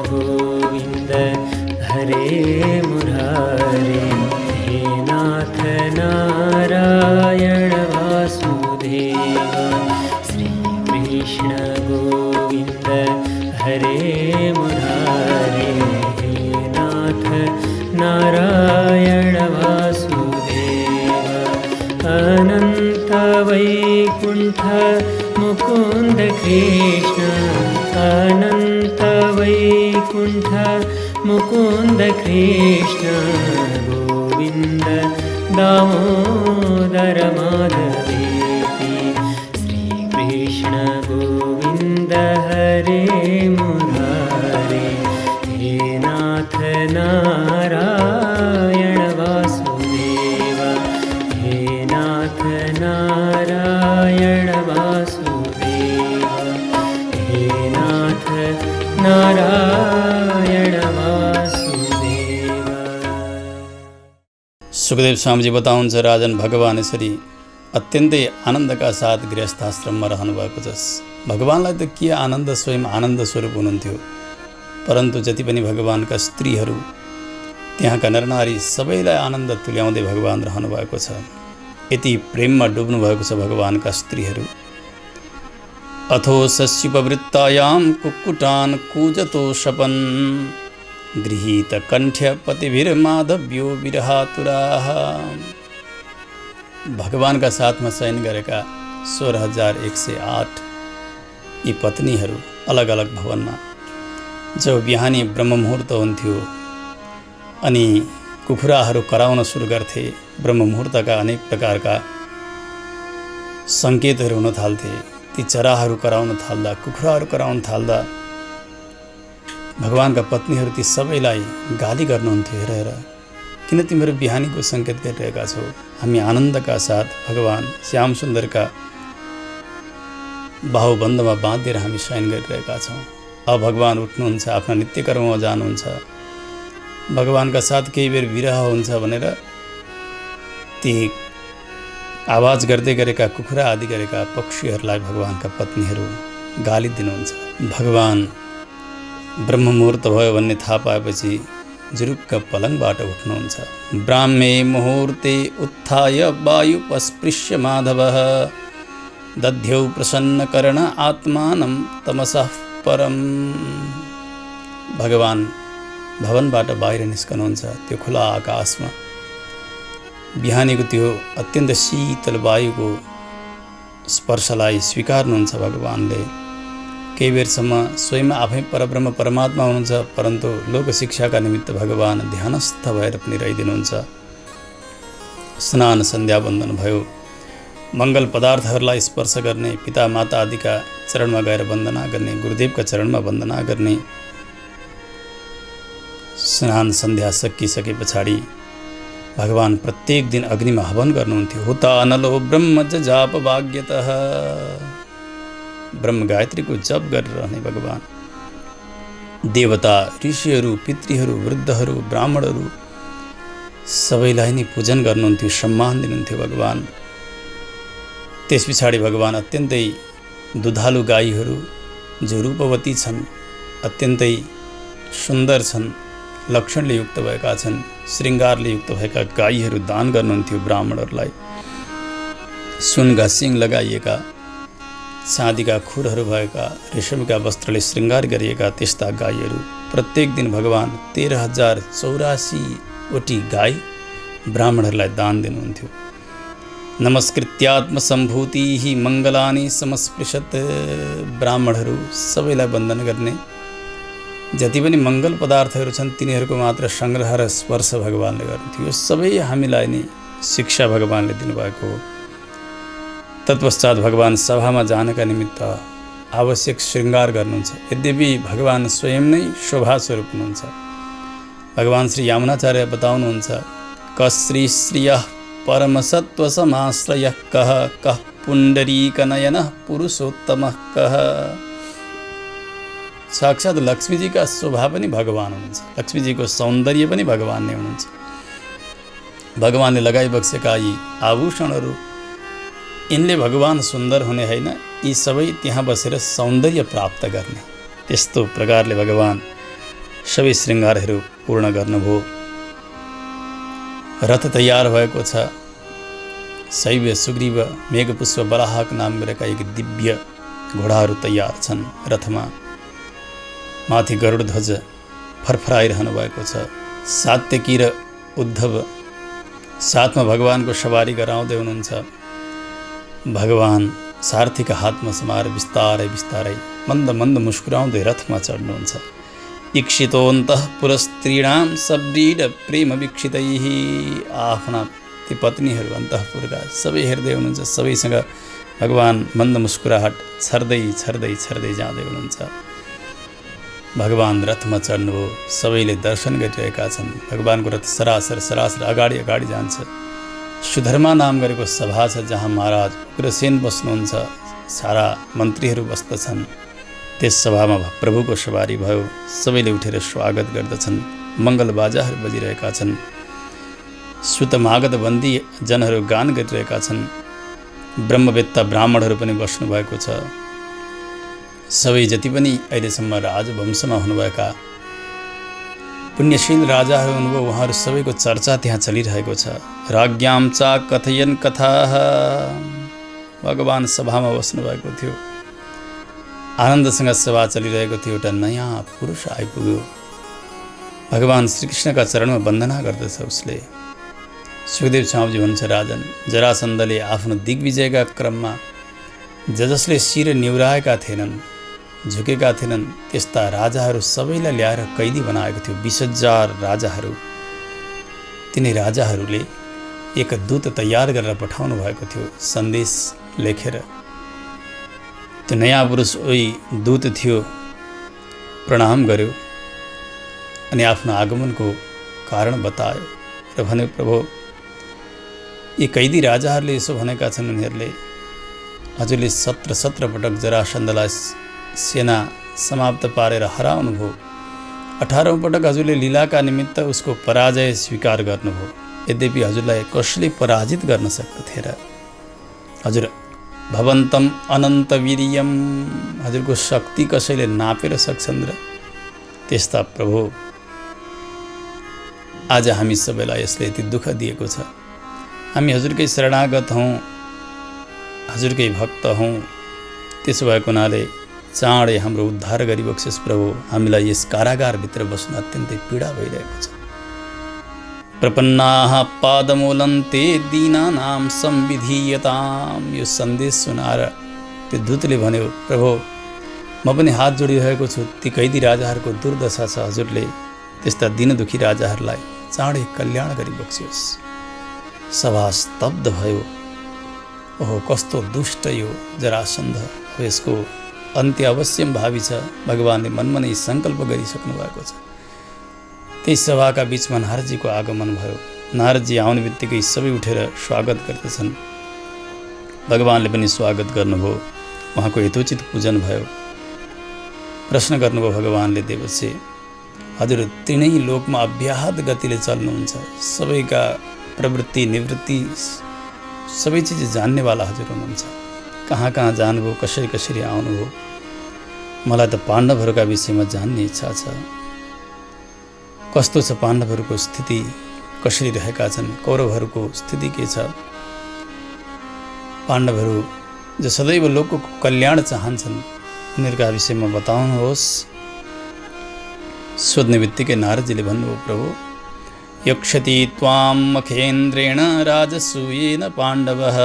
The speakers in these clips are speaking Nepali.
गोविन्द हरे मुरारे, हे नाथ नारायण वासुदेव। श्रीकृष्ण गोविन्द हरे मुरारे, हे नाथ नारायण वासुदेव। अनन्त वैकुण्ठ मुकुन्द कृष्ण, अनन्त वैकुण्ठ मुकुन्द कृष्ण, गोविन्द दामोदर माधवेति। श्रीकृष्ण गोविन्द हरे मुरारे, हे नाथ नारायण वासुदेव, हे नाथ नारायण वासुदेव, हे नाथ नारायण वासुदेव। सुखदेव स्वामीजी बताउनुहुन्छ, राजन भगवान यसरी अत्यन्तै आनन्दका साथ गृहस्थाश्रममा रहनुभएको छ। भगवानलाई त के आनन्द, स्वयं आनन्द स्वरूप हुनुहुन्थ्यो, परन्तु जति पनि भगवानका स्त्रीहरू, त्यहाँका नरनारी सबैलाई आनन्द तुल्याउँदै भगवान रहनुभएको छ। यति प्रेममा डुब्नु भएको छ भगवानका स्त्रीहरू। अथो सस्युपवृत्तायां कुक्कुटान् कूजतो शपन्, गृहीत कण्ठ्य पतिभिर्माधव्यो विरहातुराः। भगवानका साथमा शयन गरेका 16,108 यी पत्नीहरू अलग अलग भवनमा, जब बिहानी ब्रह्ममुहुर्त हुन्थ्यो अनि कुखुराहरू कराउन सुरु गर्थे, ब्रह्ममुहुर्तका अनेक प्रकारका सङ्केतहरू हुन थाल्थे। ती चराहरू कराउन थाल्दा, कुखुराहरू कराउन थाल्दा भगवानका पत्नीहरू ती सबैलाई गाली गर्नुहुन्थ्यो, हेर हेर किन तिमीहरू बिहानीको सङ्केत गरिरहेका छौ, हामी आनन्दका साथ भगवान श्याम सुन्दरका बाहुबन्धमा बाँधेर हामी शयन गरिरहेका छौँ। अब भगवान उठ्नुहुन्छ, आफ्ना नित्यकर्ममा जानुहुन्छ, भगवानका साथ केही बेर विरह हुन्छ भनेर ती आवाज गर्दै गरेका कुखुरा आदि गरेका पक्षीहरूलाई भगवानका पत्नीहरू गाली दिनुहुन्छ। भगवान ब्रह्ममुहुर्त भयो भन्ने थाहा पाएपछि जुरुक्क पलङबाट उठ्नुहुन्छ। ब्राह्मे मुहूर्ते उत्थाय वायुपस्पृश्य माधवः, दध्यौ प्रसन्नकर्ण आत्मानं तमसः परम। भगवान भवनबाट बाहिर निस्कनुहुन्छ। त्यो खुला आकाशमा बिहानीको त्यो अत्यन्त शीतल वायुको स्पर्शलाई स्वीकार्नुहुन्छ भगवानले। केही बेरसम्म स्वयं आफै परब्रह्म परमात्मा हुनुहुन्छ, परन्तु लोकशिक्षाका निमित्त भगवान ध्यानस्थ भएर पनि रहिदिनुहुन्छ। स्नान सन्ध्या वन्दन भयो, मङ्गल पदार्थहरूलाई स्पर्श गर्ने, पिता माता आदिका चरणमा गएर वन्दना गर्ने, गुरुदेवका चरणमा वन्दना गर्ने। स्नान सन्ध्या सकिसके पछाडि भगवान प्रत्येक दिन अग्निमा हवन गर्नुहुन्थ्यो। हुता अनलो ब्रह्म जजाप भाग्यतः, ब्रह्म गायत्रीको जप गरेर रहने भगवान। देवता, ऋषिहरू, पितृहरू, वृद्धहरू, ब्राह्मणहरू सबैलाई नै पूजन गर्नुहुन्थ्यो, सम्मान दिनुहुन्थ्यो भगवान। त्यस पछाडि भगवान अत्यन्तै दुधालु गाईहरू जो रूपवती छन्, अत्यन्तै सुन्दर छन्, लक्षणले युक्त भएका छन्, श्रृङ्गारले युक्त भएका गाईहरू दान गर्नुहुन्थ्यो ब्राह्मणहरूलाई। सुनका सिङ लगाइएका, चाँदीका खुरहरू भएका, रेशमका वस्त्रले श्रृङ्गार गरिएका त्यस्ता गाईहरू प्रत्येक दिन भगवान 13,084वटी गाई ब्राह्मणहरूलाई दान दिनुहुन्थ्यो। नमस्कृत्यात्मसम्भूतिः मङ्गलानि समस्पृशत्, ब्राह्मणहरू सबैलाई वन्दन गर्ने, जति पनि मङ्गल पदार्थहरू छन् तिनीहरूको मात्र सङ्ग्रह र स्पर्श भगवानले गर्नुहुन्थ्यो। यो सबै हामीलाई नै शिक्षा भगवानले दिनुभएको हो। तत्पश्चात भगवान सभामा जानका निमित्त आवश्यक श्रृङ्गार गर्नुहुन्छ। यद्यपि भगवान स्वयं नै शोभा स्वरूप हुनुहुन्छ। भगवान श्री यामुनाचार्य बताउनुहुन्छ, कश्री श्रियः परमसत्त्वसमाश्रयः कः कः पुण्डरीकनयनः पुरुषोत्तमः कः। साक्षात् लक्ष्मीजीका शोभा पनि भगवान हुनुहुन्छ, लक्ष्मीजीको सौन्दर्य पनि भगवान नै हुनुहुन्छ। भगवानले लगाइबक्सेका यी आभूषणहरू यिनले भगवान सुन्दर हुने होइन, यी सबै त्यहाँ बसेर सौन्दर्य प्राप्त गर्ने। त्यस्तो प्रकारले भगवान सबै श्रृङ्गारहरू पूर्ण गर्नुभयो। रथ तयार भएको छ। शैव सुग्रीव मेघपुष्प बलाहक नाम गरेका एक दिव्य घोडाहरू तयार छन्। रथमा माथि गरुड ध्वज फरफराइरहनु भएको छ। सात्यकी र उद्धव साथमा भगवानको सवारी गराउँदै हुनुहुन्छ। भगवान सारथीका हातमा समाएर बिस्तारै बिस्तारै मन्द मन्द मुस्कुराउँदै रथमा चढ्नुहुन्छ। इक्षितोन्तः पुरस्त्रीणां सब्रीड प्रेम विक्षितैः। आफ्ना ती पत्नीहरू अन्तःपुरका सबै हेर्दै हुनुहुन्छ। सबैसँग भगवान मन्द मुस्कुराहट छर्दै छर्दै छर्दै जाँदै हुनुहुन्छ। भगवान रथमा चढ्नुभयो। सबैले दर्शन गरिरहेका छन्। भगवानको रथ सरासर सरासर अगाडि अगाडि जान्छ। सुधर्मा नाम गरेको सभा छ जहाँ महाराज उग्रसेन बस्नुहुन्छ। सारा मन्त्रीहरू बस्दछन्। त्यस सभामा प्रभुको सवारी भयो। सबैले उठेर स्वागत गर्दछन्। मङ्गल बाजाहरू बजिरहेका छन्। सुतमागत बन्दी जनहरू गान गरिरहेका छन्। ब्रह्मवेत्ता ब्राह्मणहरू पनि बस्नुभएको छ। सबै जति पनि अहिलेसम्म राजवंशमा हुनुभएका पुण्यशील राजाहरू हुनुभयो उहाँहरू सबैको चर्चा त्यहाँ चलिरहेको छ। राज्ञां च कथयन् कथाः। भगवान सभामा बस्नुभएको थियो। आनन्दसँग सभा चलिरहेको थियो। एउटा नयाँ पुरुष आइपुग्यो। भगवान श्रीकृष्णका चरणमा वन्दना गर्दछ उसले। सुखदेव स्वामीजी भन्छ, राजन जरासन्धले आफ्नो दिग्विजयका क्रममा जसले शिर निहुराएका थिएनन्, झुकेका थिएनन्, त्यस्ता राजाहरू सबैलाई ल्याएर कैदी बनाएको थियो। 20,000 राजाहरू। तिनी राजाहरूले एक दूत तयार गरेर पठाउनु भएको थियो सन्देश लेखेर। त्यो नयाँ पुरुष उही दूत थियो। प्रणाम गर्यो अनि आफ्नो आगमनको कारण बतायो र भने, प्रभु यी कैदी राजाहरूले यसो भनेका छन्, उनीहरूले हजुरले 17 पटक जरासन्धलाई सेना समाप्त पारेर हराउनु भयो। 18औं पटक हजुरले लीलाका निमित्त उसको पराजय स्वीकार गर्नुभयो। यद्यपि हजुरलाई कसले पराजित गर्न सक्दथे र? हजुर भवन्तम अनन्त वीर्यम, हजुरको शक्ति कसैले नापेर सक्छन् र? त्यस्ता प्रभु आज हामी सबैलाई यसले यति दुःख दिएको छ। हामी हजुरकै शरणागत हौँ, हजुरकै भक्त हौँ। त्यसो भएको हुनाले चाँडै हाम्रो उद्धार गरिबक्सेस प्रभु। हामीलाई यस कारागारभित्र बस्न अत्यन्तै पीडा भइरहेको छ। प्रपन्नाः पादमूलन्ते दीनानां संविधीयताम्। यो सन्देश सुनाएर त्यो दूतले भन्यो, प्रभु म पनि हात जोडिरहेको छु। ती कैदी राजाहरूको दुर्दशा छ। हजुरले त्यस्ता दिनदुखी राजाहरूलाई चाँडै कल्याण गरिबक्सियोस्। सभा स्तब्ध भयो। ओहो कस्तो दुष्ट यो जरासन्ध। यसको अन्त्य अवश्यम भावी छ। भगवानले मनमा नै सङ्कल्प गरिसक्नु भएको छ। त्यही सभाका बिचमा नारदजीको आगमन भयो। नारदजी आउने बित्तिकै सबै उठेर स्वागत गर्दछन्। भगवानले पनि स्वागत गर्नुभयो। उहाँको यथोचित पूजन भयो। प्रश्न गर्नुभयो भगवानले, देवसे हजुर तीनै लोकमा अव्याहत गतिले चल्नुहुन्छ। सबैका प्रवृत्ति निवृत्ति सबै चिज जान्नेवाला हजुर हुनुहुन्छ। कहाँ कहाँ जानुभयो, कसरी कसरी आउनुभयो? मलाई त पाण्डवहरूका विषयमा जान्ने इच्छा छ। कस्तो छ पाण्डवहरूको स्थिति, कसरी रहेका छन्? कौरवहरूको स्थिति के छ? पाण्डवहरू जो सदैव लोकको कल्याण चाहन्छन् उनीहरूका विषयमा बताउनुहोस्। सोध्ने बित्तिकै नारदजीले भन्नुभयो, प्रभु यक्षति त्वां मखेन्द्रेण राजसूयेन पाण्डवः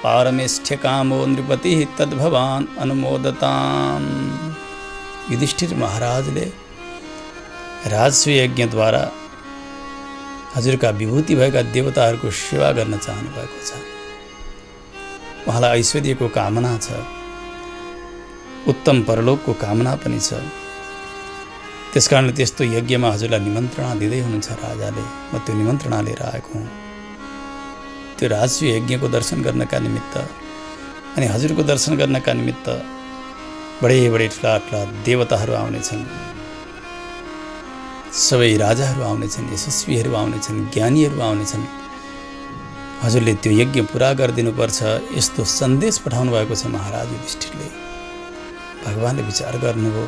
पारमेष्ठ्यकामो नृपतिः तद्भवान् अनुमोदताम्। युधिष्ठिर महाराजले राजसूय यज्ञद्वारा हजुरका विभूति भएका देवताहरूको सेवा गर्न चाहनु भएको छ। उहाँलाई ऐश्वर्यको कामना छ, उत्तम परलोकको कामना पनि छ। त्यसकारणले त्यस्तो यज्ञमा हजुरलाई निमन्त्रणा दिँदै हुनुहुन्छ राजाले। म त्यो निमन्त्रणा लिएर आएको हुँ। त्यो राजसूय यज्ञको दर्शन गर्नका निमित्त अनि हजुरको दर्शन गर्नका निमित्त बडे बडे ठुला ठुला देवताहरू आउनेछन्। सबै राजाहरू आउनेछन्, यशस्वीहरू आउनेछन्, ज्ञानीहरू आउनेछन्। हजुरले त्यो यज्ञ पुरा गरिदिनुपर्छ। यस्तो सन्देश पठाउनु भएको छ महाराज युधिष्ठिरले। भगवानले विचार गर्नुभयो।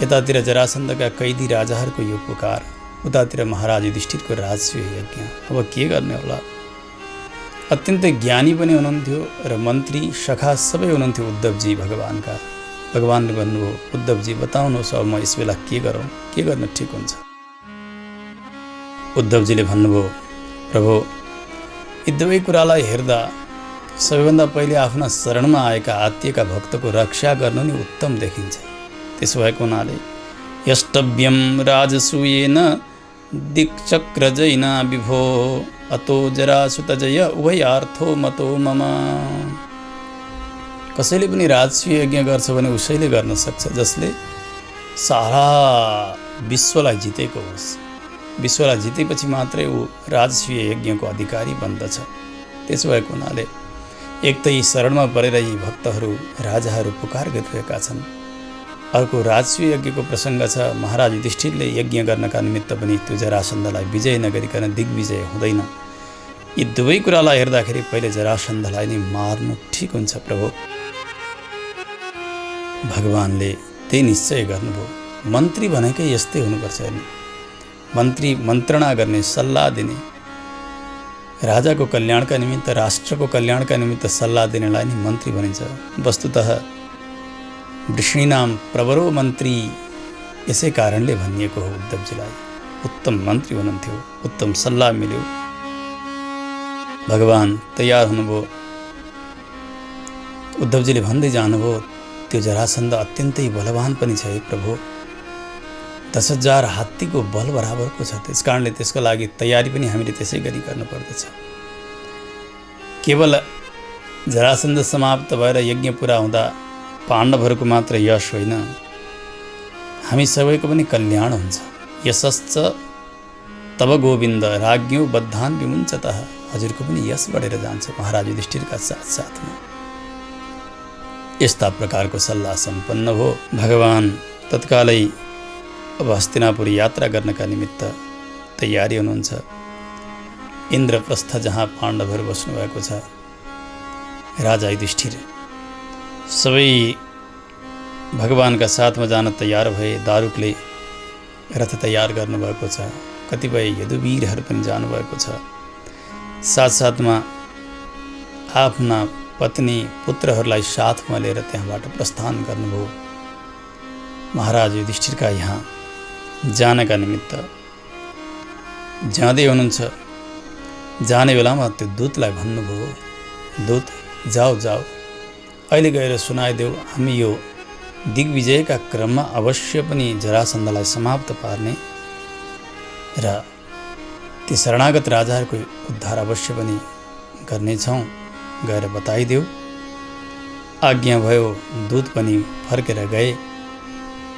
यतातिर जरासन्धका कैदी राजाहरूको यो पुकार, उतातिर महाराज युधिष्ठिरको राजस्वीय यज्ञ। अब के गर्ने होला? अत्यन्तै ज्ञानी पनि हुनुहुन्थ्यो र मन्त्री सखा सबै हुनुहुन्थ्यो उद्धवजी भगवानका। भगवानले भन्नुभयो, उद्धवजी बताउनुहोस् अब म यस बेला के गरौँ, के गर्न ठिक हुन्छ? उद्धवजीले भन्नुभयो, प्रभु यी दुवै कुरालाई हेर्दा सबैभन्दा पहिले आफ्ना शरणमा आएका आत्मीयका भक्तको रक्षा गर्नु नै उत्तम देखिन्छ। त्यसो भएको हुनाले यष्टव्यम राजसूयेन दिक्चक्रजैना विभो अतो जरासुतजय उभयार्थो मतो मम। कसैले पनि राजसूय यज्ञ गर्छ भने उसैले गर्न सक्छ जसले सारा विश्वलाई जितेको होस्। विश्वलाई जितेपछि मात्रै ऊ राजसूय यज्ञको अधिकारी बन्दछ। त्यसो भएको हुनाले एक त यी शरणमा परेर यी भक्तहरू राजाहरू पुकार गरिरहेका छन्, अर्को राजसूय यज्ञको प्रसङ्ग छ। महाराज युधिष्ठिरले यज्ञ गर्नका निमित्त पनि त्यो जरासन्धलाई विजय नगरिकन दिग्विजय हुँदैन। यी दुवै कुरालाई हेर्दाखेरि पहिले जरासन्धलाई नै मार्नु ठिक हुन्छ प्रभु। भगवानले त्यही निश्चय गर्नुभयो। मन्त्री भनेकै यस्तै हुनुपर्छ हेर्नु। मन्त्री मन्त्रणा गर्ने, सल्लाह दिने, राजाको कल्याणका निमित्त, राष्ट्रको कल्याणका निमित्त सल्लाह दिनेलाई नै मन्त्री भनिन्छ। वस्तुतः वृष्णीनाम प्रवरो मन्त्री यसै कारणले भनिएको हो उद्धवजीलाई। उत्तम मन्त्री हुनुहुन्थ्यो, उत्तम सल्लाह मिल्यो। भगवान तयार हुनुभयो। उद्धवजीले भन्दै जानुभयो, त्यो जरासन्ध अत्यन्तै बलवान पनि छ हे प्रभु। 10,000 हात्तीको बल बराबरको छ। त्यस कारणले त्यसको लागि तयारी पनि हामीले त्यसै गरी गर्नुपर्दछ। केवल जरासन्ध समाप्त भएर यज्ञ पुरा हुँदा पाण्डवहरूको मात्र यश होइन, हामी सबैको पनि कल्याण हुन्छ। यशश्च तब गोविन्द राज्ञो बद्धान विमुञ्चतः। हजुरको पनि यश बढेर जान्छ महाराज युधिष्ठिरका साथसाथमा। यस्ता प्रकारको सल्लाह सम्पन्न हो। भगवान तत्कालै अब हस्तिनापुर यात्रा गर्नका निमित्त तयारी हुनुहुन्छ। इन्द्रप्रस्थ जहाँ पाण्डवहरू बस्नुभएको छ, राजा युधिष्ठिर सबै भगवानका साथमा जान तयार भए। दारुकले रथ तयार गर्नुभएको छ। कतिपय यदुवीरहरू पनि जानुभएको छ। साथसाथमा आफ्ना पत्नी पुत्रहरूलाई साथमा लिएर त्यहाँबाट प्रस्थान गर्नुभयो। महाराज युधिष्ठिरका यहाँ जानका निमित्त जाँदै हुनुहुन्छ। जाने बेलामा त्यो दूतलाई भन्नुभयो, दूत जाऊ जाऊ, अहिले गएर सुनाइदेऊ, हामी यो दिग्विजयका क्रममा अवश्य पनि जरासन्धलाई समाप्त पार्ने र ती शरणागत राजाहरूको उद्धार अवश्य पनि गर्नेछौँ, गएर बताइदेऊ। आज्ञा भयो। दूत पनि फर्केर गए।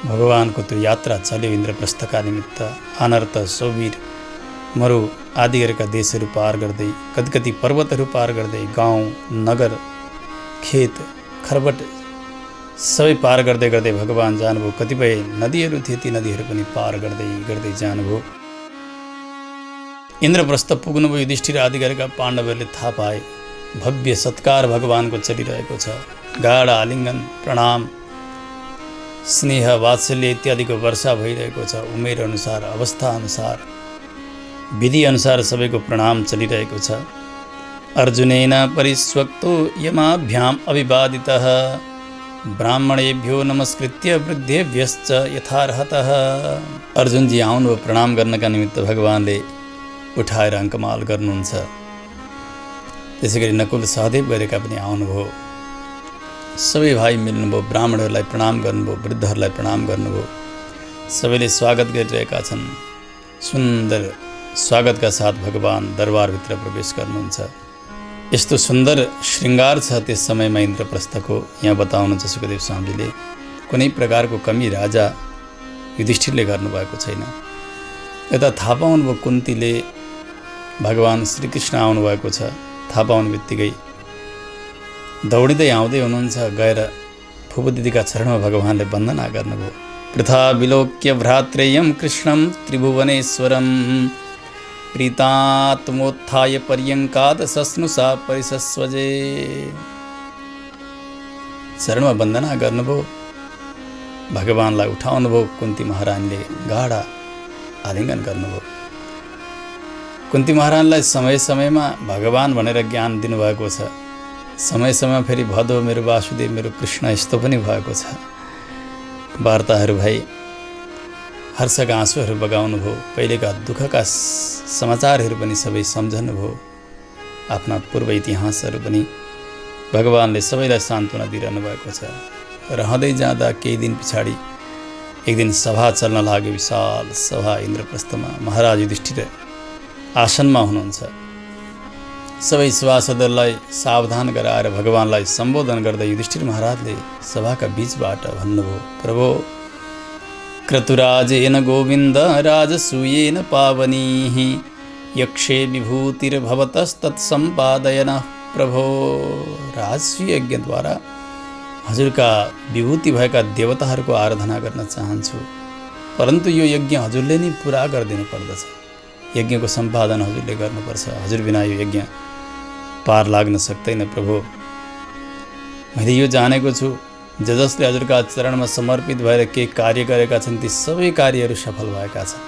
भगवानको त्यो यात्रा चल्यो इन्द्रप्रस्थका निमित्त। अनर्त, सोवीर, मरु आदि गरेका देशहरू पार गर्दै, कति पर्वतहरू पार गर्दै, गाउँ, नगर, खेत, खरबट सबै पार गर्दै गर्दै भगवान जानुभयो। कतिपय नदीहरू थिए, ती नदीहरू पनि पार गर्दै गर्दै जानुभयो। इन्द्रप्रस्थ पुग्नुभयो। युधिष्ठिर आदि गरेका पाण्डवहरूले थाहा पाए भव्य सत्कार भगवानको चलिरहेको छ। गाढा आलिङ्गन, प्रणाम, स्नेह, वात्सल्य इत्यादिको वर्षा भइरहेको छ। उमेर अनुसार, अवस्था अनुसार, विधि अनुसार सबैको प्रणाम चलिरहेको छ। अर्जुनेन परिस्वक्तो यमाभ्याम अभिवादितः ब्राह्मणेभ्यो नमस्कृत्य वृद्धेभ्यश्च यथार्हतः। अर्जुनजी आउनुभयो प्रणाम गर्नका निमित्त। भगवानले उठाएर अङ्कमाल गर्नुहुन्छ। त्यसै गरी नकुल सहदेव गरेका पनि आउनुभयो। सबै भाइ मिल्नुभयो। ब्राह्मणहरूलाई प्रणाम गर्नुभयो, वृद्धहरूलाई प्रणाम गर्नुभयो। सबैले स्वागत गरिरहेका छन्। सुन्दर स्वागतका साथ भगवान दरबारभित्र प्रवेश गर्नुहुन्छ। यस्तो सुन्दर श्रृङ्गार छ त्यस समयमा इन्द्रप्रस्थको। यहाँ बताउनुहुन्छ सुखदेव स्वामीले, कुनै प्रकारको कमी राजा युधिष्ठिरले गर्नुभएको छैन। यता थाहा पाउनुभयो कुन्तीले भगवान श्रीकृष्ण आउनुभएको छ। थाहा पाउनु बित्तिकै दौडिँदै आउँदै हुनुहुन्छ। गएर फुपू दिदीका चरणमा भगवानले वन्दना गर्नुभयो। पृथा विलोक्य भ्रात्रेयं कृष्णं त्रिभुवनेश्वरं प्रीतात्मोत्थाय पर्यङ्काद सस्नुषा परिसस्वजे। चरणमा वन्दना गर्नुभयो। भगवानलाई उठाउनुभयो। कुन्ती महारानीले गाढा आलिङ्गन गर्नुभयो। कुन्ती महारानीलाई समय समयमा भगवान भनेर ज्ञान दिनुभएको छ। समय समयमा फेरि भदो मेरो वासुदेव मेरो कृष्ण यस्तो पनि भएको छ। वार्ताहरू भई हर्षका आँसुहरू बगाउनु भयो। पहिलेका दुःखका समाचारहरू पनि सबै सम्झनुभयो। आफ्ना पूर्व इतिहासहरू पनि भगवानले सबैलाई सान्त्वना दिइरहनु भएको छ। रहँदै जाँदा केही दिन पछाडि एक दिन सभा चल्न लाग्यो। विशाल सभा इन्द्रप्रस्थमा महाराज युधिष्ठिर आसनमा हुनुहुन्छ। सबै सभासदहरूलाई सावधान गराएर भगवानलाई सम्बोधन गर्दै युधिष्ठिर महाराजले सभाका बीचबाट भन्नुभयो, प्रभो क्रतुराजेन गोविन्द राजसूयेन पावनीः यक्षे विभूतिर्भवतस्तत्सम्पादयन। प्रभो राजसूय यज्ञद्वारा हजुरका विभूति भएका देवताहरूको आराधना गर्न चाहन्छु, परन्तु यो यज्ञ हजुरले नै पुरा गरिदिनु पर्दछ। यज्ञको सम्पादन हजुरले गर्नुपर्छ। हजुर बिना यो यज्ञ पार लाग्न सक्दैन। प्रभु मैले यो जानेको छु, जसले हजुरका चरणमा समर्पित भएर केही कार्य गरेका छन् ती सबै कार्यहरू सफल भएका छन्।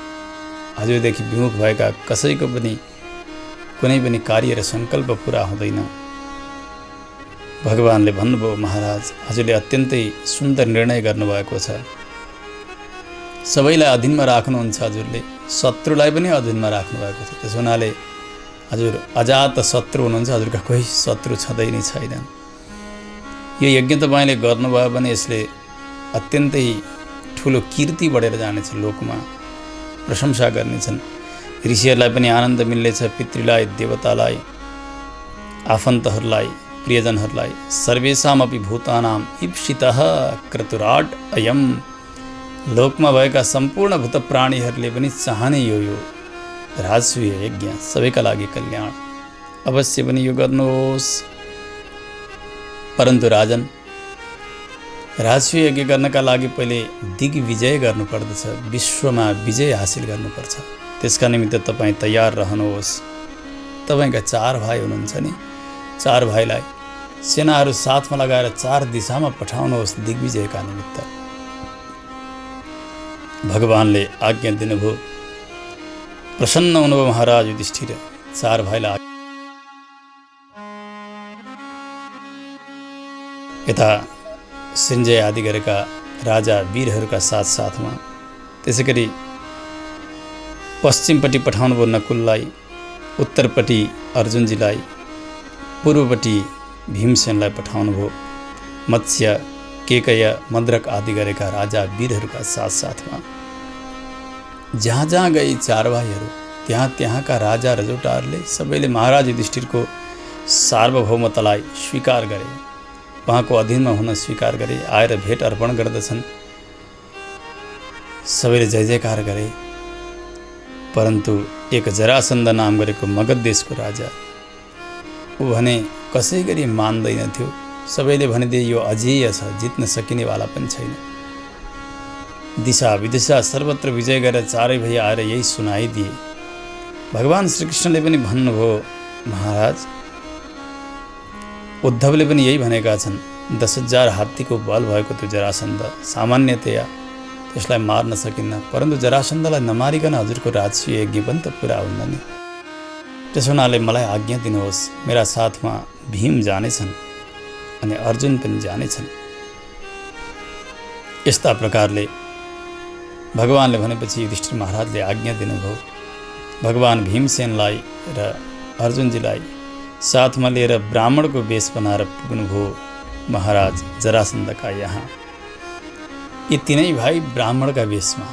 हजुरदेखि विमुख भएका कसैको पनि कुनै पनि कार्य र सङ्कल्प पुरा हुँदैन। भगवानले भन्नुभयो, महाराज हजुरले अत्यन्तै सुन्दर निर्णय गर्नुभएको छ। सबैलाई अधीनमा राख्नुहुन्छ। हजुरले शत्रुलाई पनि अधीनमा राख्नुभएको छ। त्यसो हुनाले हजुर अजात शत्रु हुनुहुन्छ। हजुरका कोही शत्रु छँदै नै छैनन्। यो यज्ञ तपाईँले गर्नुभयो भने यसले अत्यन्तै ठुलो कीर्ति बढेर जानेछ। लोकमा प्रशंसा गर्नेछन्। ऋषिहरूलाई पनि आनन्द मिल्नेछ। पितृलाई, देवतालाई, आफन्तहरूलाई, प्रियजनहरूलाई। सर्वेषामपि भूतानां ईप्सितः क्रतुराट अयम्। लोकमा भएका सम्पूर्ण भूत प्राणीहरूले पनि चाहने यो राजसूय यज्ञ सबैका लागि कल्याण। अवश्य पनि यो गर्नुहोस्। परन्तु राजन, राजसूय यज्ञ गर्नका लागि पहिले दिग्विजय गर्नुपर्दछ। विश्वमा विजय हासिल गर्नुपर्छ। त्यसका निमित्त तपाईँ तयार रहनुहोस्। तपाईँका 4 भाइ हुनुहुन्छ नि, 4 भाइलाई सेनाहरू साथमा लगाएर 4 दिशामा पठाउनुहोस् दिग्विजयका निमित्त। भगवानले आज्ञा दिनुभयो। प्रसन्न हुनुभयो महाराज युधिष्ठिर। 4 भाइलाई यता सञ्जय आदि गरेका राजा वीरहरूका साथमा त्यसै गरी पश्चिमपट्टि पठाउनुभयो नकुललाई, उत्तरपट्टि अर्जुनजीलाई, पूर्वपट्टि भीमसेनलाई पठाउनुभयो। मत्स्य, केकय, मद्रक आदि गरेका राजा वीरहरूका साथमा जहाँ जहाँ गए 4 भाइहरू त्यहाँका राजा रजौटाहरूले सबैले महाराज युधिष्ठिरको सार्वभौमतालाई स्वीकार गरे। उहाँको अधीनमा हुन स्वीकार गरे। आएर भेट अर्पण गर्दछन्। सबैले जय जयकार गरे। परन्तु एक जरासन्ध नाम गरेको मगध देशको राजा, ऊ भने कसै गरी मान्दैनथ्यो। सबैले भनिदिए यो अजेय छ, जित्न सकिनेवाला पनि छैन। दिशा विदिशा सर्वत्र विजय गरेर 4 भाइ आएर यही सुनाइदिए। भगवान श्रीकृष्णले पनि भन्नुभयो, महाराज उद्धवले पनि यही भनेका छन्। 10,000 हात्तीको बल भएको त्यो जरासन्ध सामान्यतया त्यसलाई मार्न सकिन्न। परन्तु जरासन्धलाई नमारिकन हजुरको राजसूय यज्ञ पनि त पुरा हुन्न नि। त्यसो हुनाले मलाई आज्ञा दिनुहोस्। मेरा साथमा भीम जानेछन् अनि अर्जुन पनि जानेछन्। यस्ता प्रकारले भगवानले भनेपछि युधिष्ठिर महाराजले आज्ञा दिनुभयो। भगवान भीमसेनलाई र अर्जुनजीलाई साथमा लिएर ब्राह्मणको वेश बनाएर पुग्नुभयो महाराज जरासन्धका यहाँ। यी 3 भाइ ब्राह्मणका वेशमा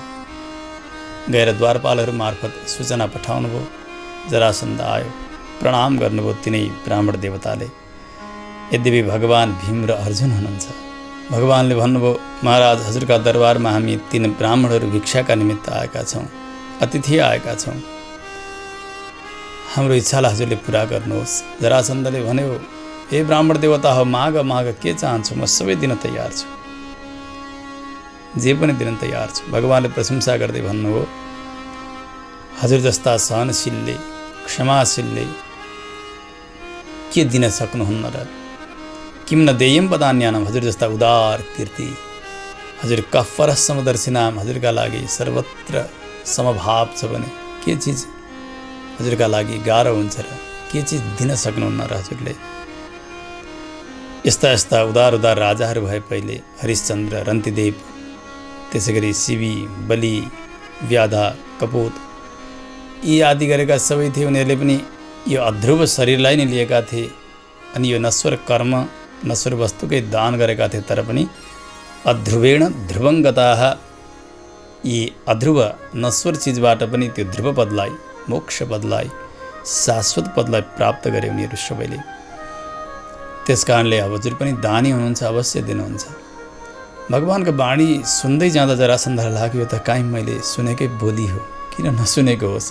गएर द्वारपालहरू मार्फत सूचना पठाउनुभयो। जरासन्ध आयो, प्रणाम गर्नुभयो 3 ब्राह्मण देवताले। यद्यपि भगवान भीम र अर्जुन हुनुहुन्छ। भगवानले भन्नुभयो, महाराज हजुरका दरबारमा हामी 3 ब्राह्मणहरू भिक्षाका निमित्त आएका छौँ, अतिथि आएका छौँ। हाम्रो इच्छालाई हजुरले पुरा गर्नुहोस्। जरासन्धले भन्यो, हे ब्राह्मण देवता हो, माग के चाहन्छु, म सबै दिन तयार छु, जे पनि दिन तयार छु। भगवानले प्रशंसा गर्दै भन्नुभयो, हजुर जस्ता सहनशीलले, क्षमाशीलले के दिन सक्नुहुन्न र? किम न देयम पदान्यानम। हजुर जस्ता उदार कीर्ति, हजुर कफर समदर्शी नाम हजुरका लागि सर्वत्र समभाव छ भने के चिज हजुरका लागि गाह्रो हुन्छ र के चिज दिन सक्नुहुन्न र हजुरले। यस्ता यस्ता उदार उदार राजाहरू भए पहिले हरिश्चन्द्र, रन्तिदेव, त्यसै गरी शिवी, बलि, व्याधा, कपोत यी आदि गरेका सबै थिए। उनीहरूले पनि यो अध्रुव शरीरलाई नै लिएका थिए अनि यो नश्वर कर्म नश्वर वस्तुकै दान गरेका थिए। तर पनि अध्रुवेण ध्रुवङ्गताः यी अध्रुव नश्वर चिजबाट पनि त्यो ध्रुव पदलाई, मोक्ष पदलाई, शाश्वत पदलाई प्राप्त गरे उनीहरू सबैले। त्यस कारणले हजुर पनि दानी हुनुहुन्छ, अवश्य दिनुहुन्छ। भगवानको वाणी सुन्दै जाँदा जरासन्धलाई लाग्यो यो त काहीँ मैले सुनेकै बोली हो, किन नसुनेको होस्।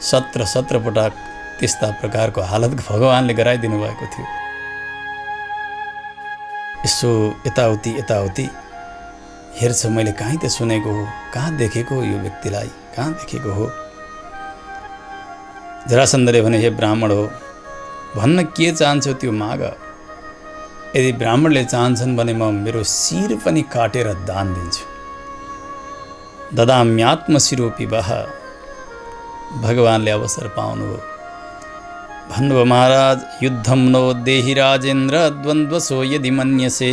17 पटक त्यस्ता प्रकारको हालत भगवानले गराइदिनु भएको थियो। यसो यताउति हेर्छ, मैले कहीँ त सुनेको हो, कहाँ देखेको हो यो व्यक्तिलाई, कहाँ देखेको हो। जरासन्धले भने हे ब्राह्मण हो, भन्न के चाहन्छौ त्यो माग। यदि ब्राह्मणले चाहन्छन् भने म मेरो शिर पनि काटेर दान दिन्छु। ददाम्यात्मशिरोपि वः। भगवानले अवसर पाउनुभयो। भन्नुभयो महाराज युद्धं नो देहि राजेन्द्र द्वन्द्वसो यदि मन्यसे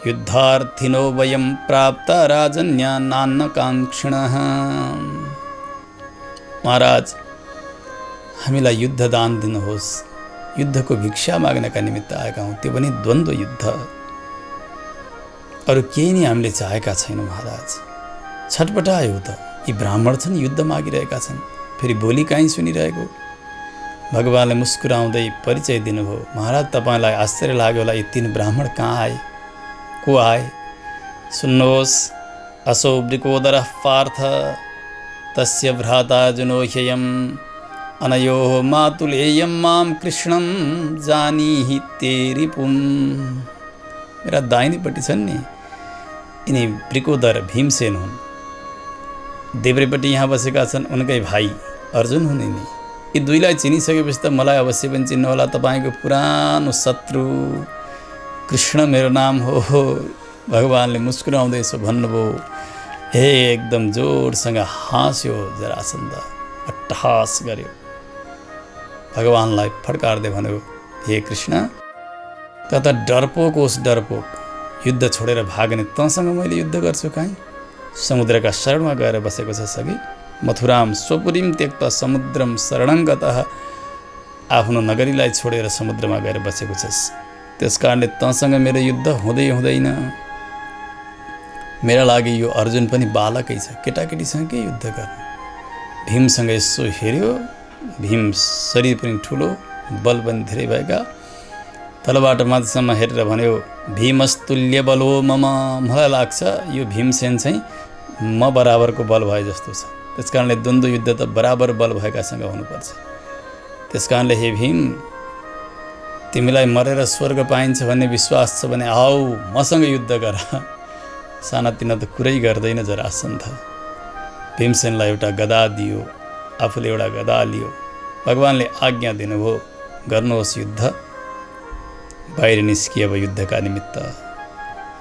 युद्धार्थिनो वयं प्राप्त राजन्या नान्नकाङ्क्षिणः। महाराज हामीलाई युद्ध दान दिनुहोस्। युद्धको भिक्षा माग्नका निमित्त आएका हौँ, त्यो पनि द्वन्द्व युद्ध। अरू केही नै हामीले चाहेका छैनौँ महाराज। छटपटायो त, यी ब्राह्मण छन् युद्ध मागिरहेका छन्, फेरि बोली काहीँ सुनिरहेको। भगवानले मुस्कुराउँदै परिचय दिनुभयो। महाराज तपाईँलाई आश्चर्य लाग्यो होला, यी 3 ब्राह्मण कहाँ आए, को आए। सुन्नुहोस्, असौ वृकोदरः पार्थ तस्य भ्राता जुनो ह्ययम् अनयोः मातुलेयं मां कृष्णं जानीहि ते रिपुम्। मेरा दाहिनेपट्टि छन् नि यिनी वृकोदर भीमसेन हुन्। देब्रेपट्टि यहाँ बसेका छन् उनकै भाइ अर्जुन हुन्। यी दुईलाई चिनिसकेपछि त मलाई अवश्य पनि चिन्नु होला। तपाईँको पुरानो शत्रु कृष्ण मेरो नाम हो। भगवानले मुस्कुराउँदै यसो भन्नुभयो। हे एकदम जोडसँग हाँस्यो जरासन्ध, अट्टहास गर्यो। भगवानलाई फड्कार्दै भन्यो, हे कृष्ण त डरपोक होस् डरपोक, युद्ध छोडेर भाग्ने तँसँग मैले युद्ध गर्छु काहीँ। समुद्रका शरणमा गएर बसेको छस् अघि। मथुराम स्वपुरीम त्यक्ता समुद्रम शरणङ्गतः। आफ्नो नगरीलाई छोडेर समुद्रमा गएर बसेको छस्, त्यस कारणले तँसँग मेरो युद्ध हुँदैन। मेरा लागि यो अर्जुन पनि बालकै छ, केटाकेटीसँग के युद्ध गर्ने। भीमसँग यसो हेऱ्यो। भीम शरीर पनि ठुलो, बल पनि धेरै भएका। तलबाट माथिसम्म हेरेर भन्यो, भीमस्तुल्य बलो मम। मलाई लाग्छ यो भीमसेन चाहिँ म बराबरको बल भए जस्तो छ। त्यस कारणले द्वन्द्व युद्ध त बराबर बल भएकासँग हुनुपर्छ। त्यस कारणले हे भीम, तिमीलाई मरेर स्वर्ग पाइन्छ भन्ने विश्वास छ भने आऊ मसँग युद्ध गर। सानातिना त कुरै गर्दैन जरासन्ध। भीमसेनलाई एउटा गदा दियो, आफूले एउटा गदा लियो। भगवानले आज्ञा दिनुभयो, गर्नुहोस् युद्ध। बाहिर निस्किए अब युद्धका निमित्त।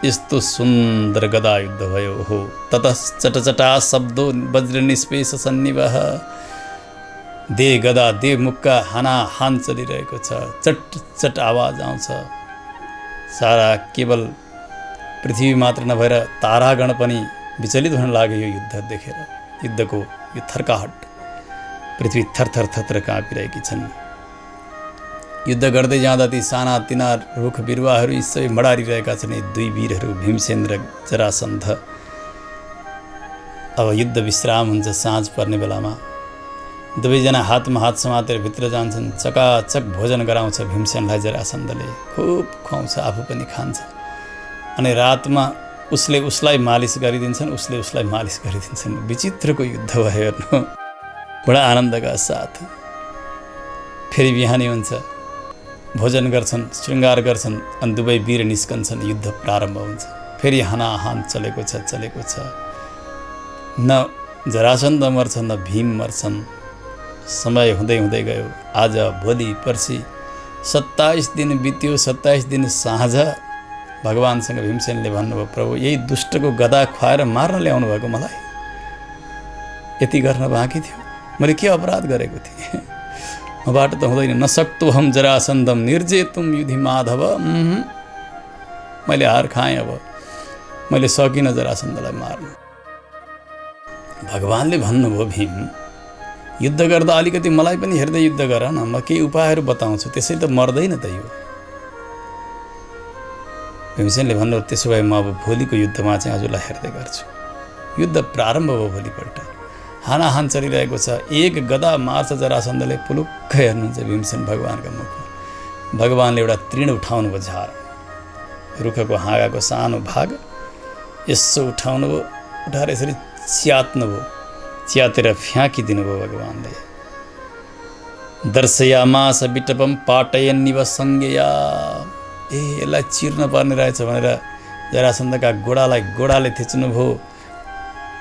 यस्तो सुन्दर गदा युद्ध भयो। हो ततः चटचटा शब्दो वज्र निष्पेष सन्निवह। दे गदा दे मुक्का हानाहान चलिरहेको छ। चट चट आवाज आउँछ। सारा केवल पृथ्वी मात्र नभएर तारागण पनि विचलित हुन लाग्यो यो युद्ध देखेर। युद्धको यो थर्काहट, पृथ्वी थरथर थरथर काँपिरहेकी छन्। युद्ध गर्दै जाँदा ती साना तिना रुख बिरुवाहरू यी सबै मडारिरहेका छन्। दुई वीरहरू भीमसेन र जरासन्ध। अब युद्ध विश्राम हुन्छ। साँझ पर्ने बेलामा दुवैजना हातमा हात समातेर भित्र जान्छन्। चकाचक भोजन गराउँछ भीमसेनलाई जरासन्धले। खुब खुवाउँछ, आफू पनि खान्छ। अनि रातमा उसले उसलाई मालिस गरिदिन्छन्, उसले उसलाई मालिस गरिदिन्छन्। विचित्रको युद्ध भयो हेर्नु, बडा आनन्दका साथ। फेरि बिहानी हुन्छ, भोजन गर्छन्, श्रृङ्गार गर्छन्, अनि दुवै वीर निस्कन्छन्। युद्ध प्रारम्भ हुन्छ। फेरि हानाहान चलेको छ। न जरासन्ध मर्छन् न भीम मर्छन्। समय हुँदै हुँदै गयो। आज भोलि पर्सि 27 दिन बित्यो। 27 दिन साँझ भगवानसँग भीमसेनले भन्नुभयो, प्रभु यही दुष्टको गदा खुवाएर मार्न ल्याउनु भएको मलाई, यति गर्न बाँकी थियो, मैले के अपराध गरेको थिएँ? मबाट त हुँदैन। नसक्तोहम जरासन्धम निर्जेतुम युधि माधव। मैले हार खाएँ, अब मैले सकिनँ जरासन्धलाई मार्न। भगवानले भन्नुभयो, भीम युद्ध गर्दा अलिकति मलाई पनि हेर्दै युद्ध गर न, म केही उपायहरू बताउँछु, त्यसै त मर्दैन त यो। भीमसेनले भन्नुभयो, त्यसो भए म अब भोलिको युद्धमा चाहिँ हजुरलाई हेर्दै गर्छु। युद्ध प्रारम्भ भयो। भोलिपल्ट हानाहान चलिरहेको छ। एक गदा मार्छ जरासन्धले, पुलुक्क हेर्नुहुन्छ भीमसेन भगवानका मुखमा। भगवानले एउटा तृण उठाउनु भयो, झार रुखको हाँगाको सानो भाग यसो उठाउनु भयो, उठाएर यसरी च्यात्नु भयो, च्यातेर फ्याँकिदिनु भयो भगवानले। दर्शयामास विटपम पाटयन्निव संज्ञया। यसलाई चिर्न पर्ने रहेछ भनेर जरासन्धका गोडाले थिच्नुभयो,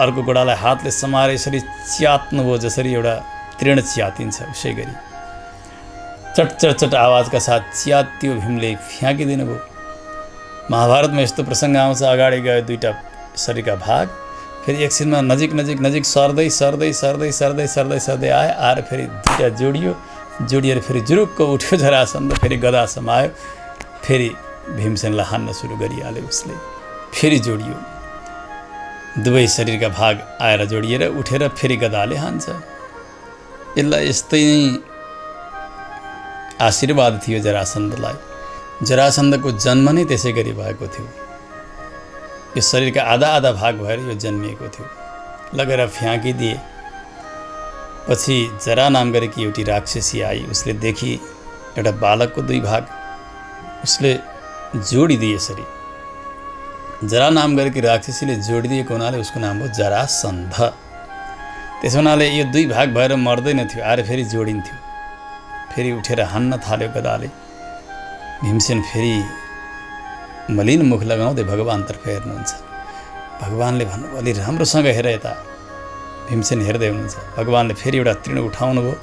अर्को गोडालाई हातले समाएर यसरी च्यात्नुभयो, जसरी एउटा तृण च्यातिन्छ उसै गरी चट चट चट आवाजका साथ च्यात्यो भीमले, फ्याँकिदिनु भयो। महाभारतमा यस्तो प्रसङ्ग आउँछ, अगाडि गयो दुईटा शरीरका भाग, फेरि एकछिनमा नजिक नजिक नजिक सर्दै सर्दै सर्दै सर्दै सर्दै सर्दै आएर फेरि दुईटा जोडिएर फेरि जुरुक्क उठ्यो जरासन्ध, फेरि गदा समायो, फेरि भीमसेनलाई हान्न सुरु गरिहाल्यो उसले, फेरि जोडियो। दुवै शरीरका भाग आएर जोडिएर उठेर फेरि गदाले हान्छ। यसलाई यस्तै आशीर्वाद थियो जरासन्धलाई। जरासन्धको जन्म नै त्यसै गरी भएको थियो। यो शरीरका आधा आधा भाग भएर यो जन्मिएको थियो। लगेर फ्याँकिदिए। पछि जरा नाम गरेकी एउटी राक्षसी आई, उसले देखी एउटा बालकको दुई भाग, उसले जोडिदिए यसरी। जरा नाम गरेकी राक्षसीले जोडिदिएको हुनाले उसको नाम हो जरासन्ध। त्यसो हुनाले यो दुई भाग भएर मर्दैन थियो, आएर फेरि जोडिन्थ्यो। फेरि उठेर हान्न थाल्यो गदाले। भीमसेन फेरि मलिन मुख लगाउँदै भगवानतर्फ हेर्नुहुन्छ। भगवानले भन्नुभयो, अलि राम्रोसँग हेर यता। भीमसेन हेर्दै हुनुहुन्छ। भगवानले फेरि एउटा तृण उठाउनु भयो,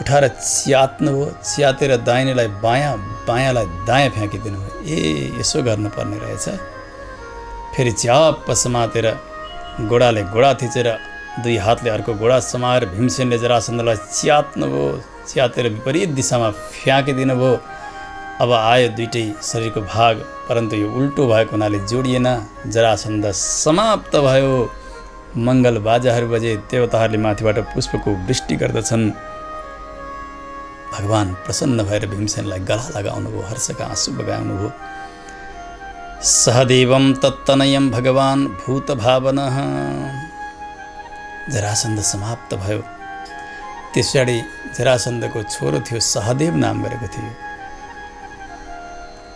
उठाएर च्यात्नु भयो, च्यातेर दाहिनेलाई बायाँ, बायाँलाई दायाँ फ्याँकिदिनु भयो। यसो गर्नुपर्ने रहेछ। फेरि च्याप्प समातेर गोडाले गोडा थिचेर दुई हातले अर्को गोडा समाएर भीमसेनले जरासन्धलाई च्यात्नु भयो, च्यातेर विपरीत दिशामा फ्याँकिदिनु भयो। अब आयो दुईटै शरीरको भाग, परन्तु यो उल्टो भएको हुनाले जोडिएन। जरासन्ध समाप्त भयो। मङ्गल बाजाहरू बजे, देवताहरूले माथिबाट पुष्पको वृष्टि गर्दछन्। भगवान प्रसन्न भएर भीमसेनलाई गला लगाउनु भयो, हर्षका आँसु बगाउनु भयो। सहदेवम तत्तनयम भगवान भूत भावनः। जरासन्ध समाप्त भयो। त्यस पछाडि जरासन्धको छोरो थियो, सहदेव नाम गरेको थियो।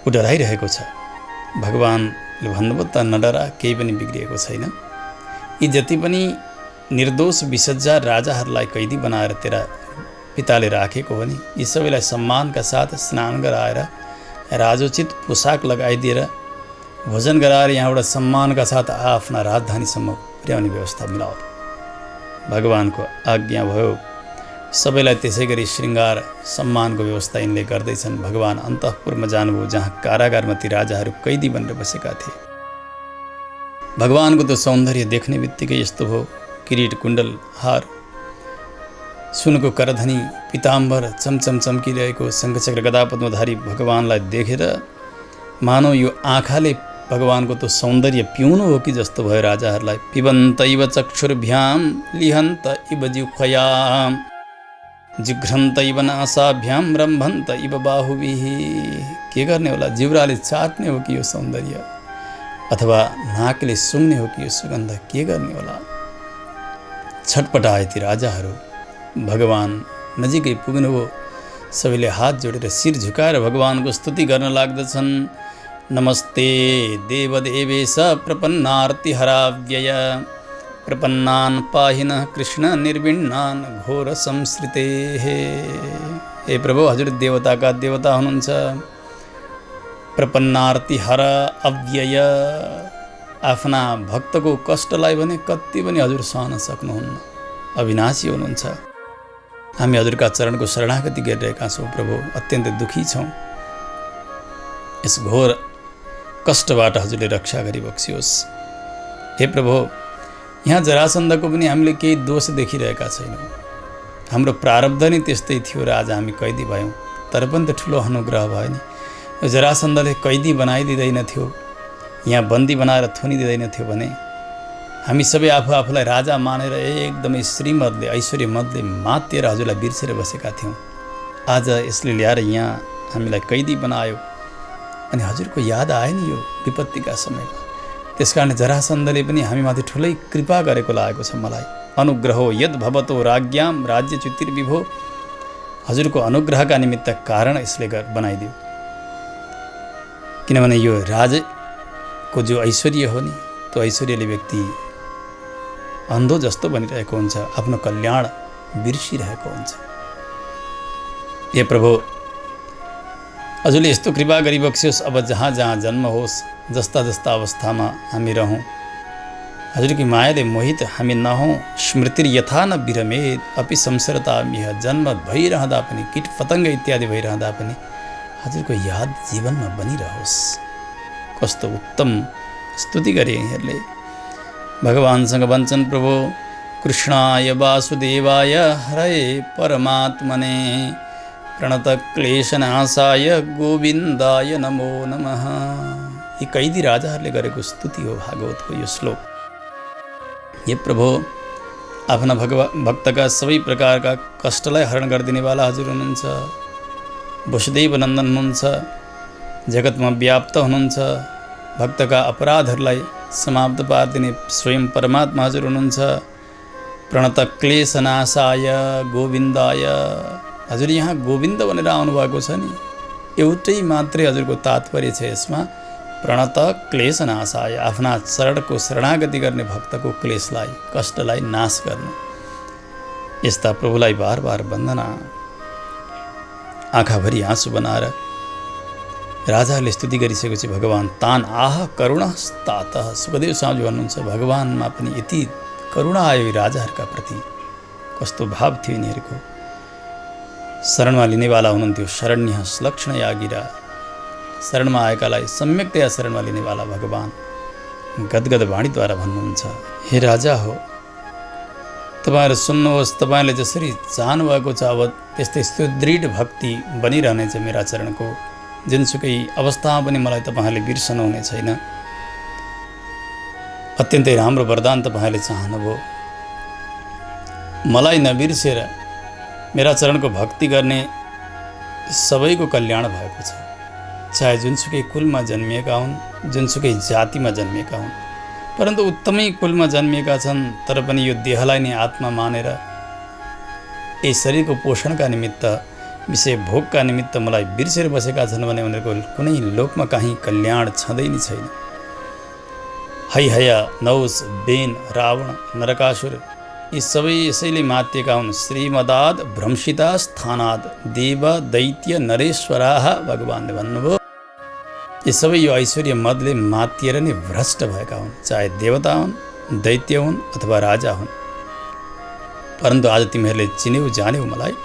ऊ डराइरहेको छ। भगवानले भन्नुभयो, त नडरा, केही पनि बिग्रिएको छैन। यी जति पनि निर्दोष विसज्जा राजाहरूलाई कैदी बनाएर तेरा पिताले राखेको हो नि, यी सबैलाई सम्मानका साथ स्नान गराएर राजोचित पोसाक लगाइदिएर भोजन गराएर यहाँबाट सम्मानका साथ आफ्ना राजधानीसम्म पुर्याउने व्यवस्था मिलाओ। भगवानको आज्ञा भयो। सबैलाई त्यसै गरी श्रृङ्गार सम्मानको व्यवस्था यिनले गर्दैछन्। भगवान अन्तःपुरमा जानुभयो, जहाँ कारागारमा ती राजाहरू कैदी बनेर बसेका थिए। भगवानको त सौन्दर्य देख्ने बित्तिकै यस्तो भयो। किरीट, कुण्डल, हार, सुनको करधनी, पिताम्बर चमचम चम्किरहेको शङ्खचक्र गदा पद्मधारी भगवानलाई देखेर मानव यो आँखाले भगवानको त सौन्दर्य पिउनु हो कि जस्तो भयो राजाहरूलाई। पिबन्त इव चक्षुर्भ्याम लिहन्त इव जिह्वयाम जिघ्रन्त इव नासाभ्याम रम्भन्त इव बाहुभिः। के गर्ने होला? जिब्राले चाट्ने हो कि यो सौन्दर्य, अथवा नाकले सुँघ्ने हो कि यो सुगन्ध? के गर्ने होला? छटपटाए ती राजाहरू। भगवान नजिकै पुग्नुभयो। सबैले हात जोडेर शिर झुकाएर भगवानको स्तुति गर्न लाग्दछन्। नमस्ते देवदेवेश प्रपन्नार्तिहराव्यय प्रपन्नान् पाहिनः कृष्ण निर्विण्णान् घोर संसृते। हे प्रभु, हजुर देवताका देवता हुनुहुन्छ। प्रपन्नार्तिहर अव्यय, आफ्ना भक्तको कष्टलाई भने कति पनि हजुर सहन सक्नुहुन्न, अविनाशी हुनुहुन्छ। हामी हजुरका चरणको शरणागति गरिरहेका छौँ प्रभु, अत्यन्तै दुखी छौँ। यस घोर कष्टबाट हजुरले रक्षा गरिबक्सियोस्। हे प्रभु, यहाँ जरासन्धको पनि हामीले केही दोष देखिरहेका छैनौँ। हाम्रो प्रारब्ध नै त्यस्तै थियो र आज हामी कैदी भयौँ। तर पनि त ठुलो अनुग्रह भयो नि। यो जरासन्धले कैदी बनाइदिँदैनथ्यो, यहाँ बन्दी बनाएर थुनिदिँदैनथ्यो भने हामी सबै आफूलाई राजा मानेर एकदमै श्रीमदले ऐश्वर्यमदले मातेर हजुरलाई बिर्सेर बसेका थियौँ। आज यसले ल्याएर यहाँ हामीलाई कैदी बनायो अनि हजुरको याद आयो नि यो विपत्तिका समयमा। त्यसकारण जरासन्धले पनि हामीमाथि ठुलै कृपा गरेको लागेको छ मलाई। अनुग्रहो यद भवतो राज्ञाम राज्यच्युतिर्विभो, हजुरको अनुग्रहका निमित्त कारण यसले बनाइदियो। किनभने यो राजको जो ऐश्वर्य हो नि, त्यो ऐश्वर्यले व्यक्ति अन्धो जस्तो बनिरहेको हुन्छ, आफ्नो कल्याण बिर्सिरहेको हुन्छ। हे प्रभु, हजुरले यस्तो कृपा गरिबक्सियोस्। अब जहाँ जहाँ जन्म होस्, जस्ता जस्ता अवस्थामा हामी रहौँ, हजुरकी मायाले मोहित हामी नहौँ। स्मृतिर यथा न विरमेत अपि संसरता मिह, जन्म भइरहँदा पनि, कीट पतङ्ग इत्यादि भइरहँदा पनि हजुरको याद जीवनमा बनिरहोस्। कस्तो उत्तम स्तुति गरे यिनीहरूले। भगवानसँग भन्छन्, प्रभु कृष्णाय वासुदेवाय हरे परमात्मने प्रणत क्लेशनाशाय गोविन्दाय नमो नमः। यी कैदी राजाहरूले गरेको स्तुति हो भागवतको यो श्लोक। हे प्रभु, आफ्ना भक्तका सबै प्रकारका कष्टलाई हरण गरिदिनेवाला हजुर हुनुहुन्छ। वसुदेव नन्दन हुनुहुन्छ, जगतमा व्याप्त हुनुहुन्छ। भक्तका अपराधहरूलाई समाप्त पारिदिने स्वयं परमात्मा हजुर हुनुहुन्छ। प्रणत क्लेशनाशाय गोविन्दाय, हजुर यहाँ गोविन्द भनेर आउनुभएको छ नि। एउटै मात्रै हजुरको तात्पर्य छ यसमा, प्रणत क्लेशनाशाय, आफ्ना शरणको शरणागति गर्ने भक्तको क्लेशलाई, कष्टलाई नाश गर्नु। यस्ता प्रभुलाई बार बार वन्दना। आँखाभरि आँसु बनाएर राजाहरूले स्तुति गरिसकेपछि भगवान् तान आह करुणस्तात, सुखदेव स्वामी भन्नुहुन्छ, भगवानमा पनि यति करुणा आयो राजाहरूका प्रति। कस्तो भाव थियो यिनीहरूको। शरणमा लिनेवाला हुनुहुन्थ्यो, शरण्य लक्षण यागिरा, शरणमा आएकालाई सम्यकतया शरणमा लिनेवाला भगवान् गदगद वाणीद्वारा भन्नुहुन्छ, हे राजा हो, तपाईँहरू सुन्नुहोस्, तपाईँले जसरी चाहनुभएको छ अब त्यस्तै सुदृढ भक्ति बनिरहनेछ मेरा चरणको। जुनसुकै अवस्थामा पनि मलाई तपाईँहरूले बिर्सनुहुने छैन। अत्यन्तै राम्रो वरदान तपाईँहरूले चाहनुभयो। मलाई नबिर्सेर मेरा चरणको भक्ति गर्ने सबैको कल्याण भएको छ। चाहे जुनसुकै कुलमा जन्मिएका हुन्, जुनसुकै जातिमा जन्मिएका हुन्, परन्तु उत्तमै कुलमा जन्मिएका छन् तर पनि यो देहलाई नै आत्मा मानेर यस शरीरको पोषणका निमित्त, विषय भोगका निमित्त मलाई बिर्सेर बसेका छन् भने उनीहरूको कुनै लोकमा कहीँ कल्याण छँदै नै छैन। हैहय, नौस, बेन, रावण, नरकासुर यी सबै यसैले मातिएका हुन्। श्रीमदाद भ्रंशिता स्थानाद देव दैत्य नरेश्वराः, भगवानले भन्नुभयो यी सबै यो ऐश्वर्य मदले मातिएर नै भ्रष्ट भएका हुन्। चाहे देवता हुन्, दैत्य हुन् अथवा राजा हुन्। परन्तु आज तिमीहरूले चिन्यौ जान्यौ मलाई।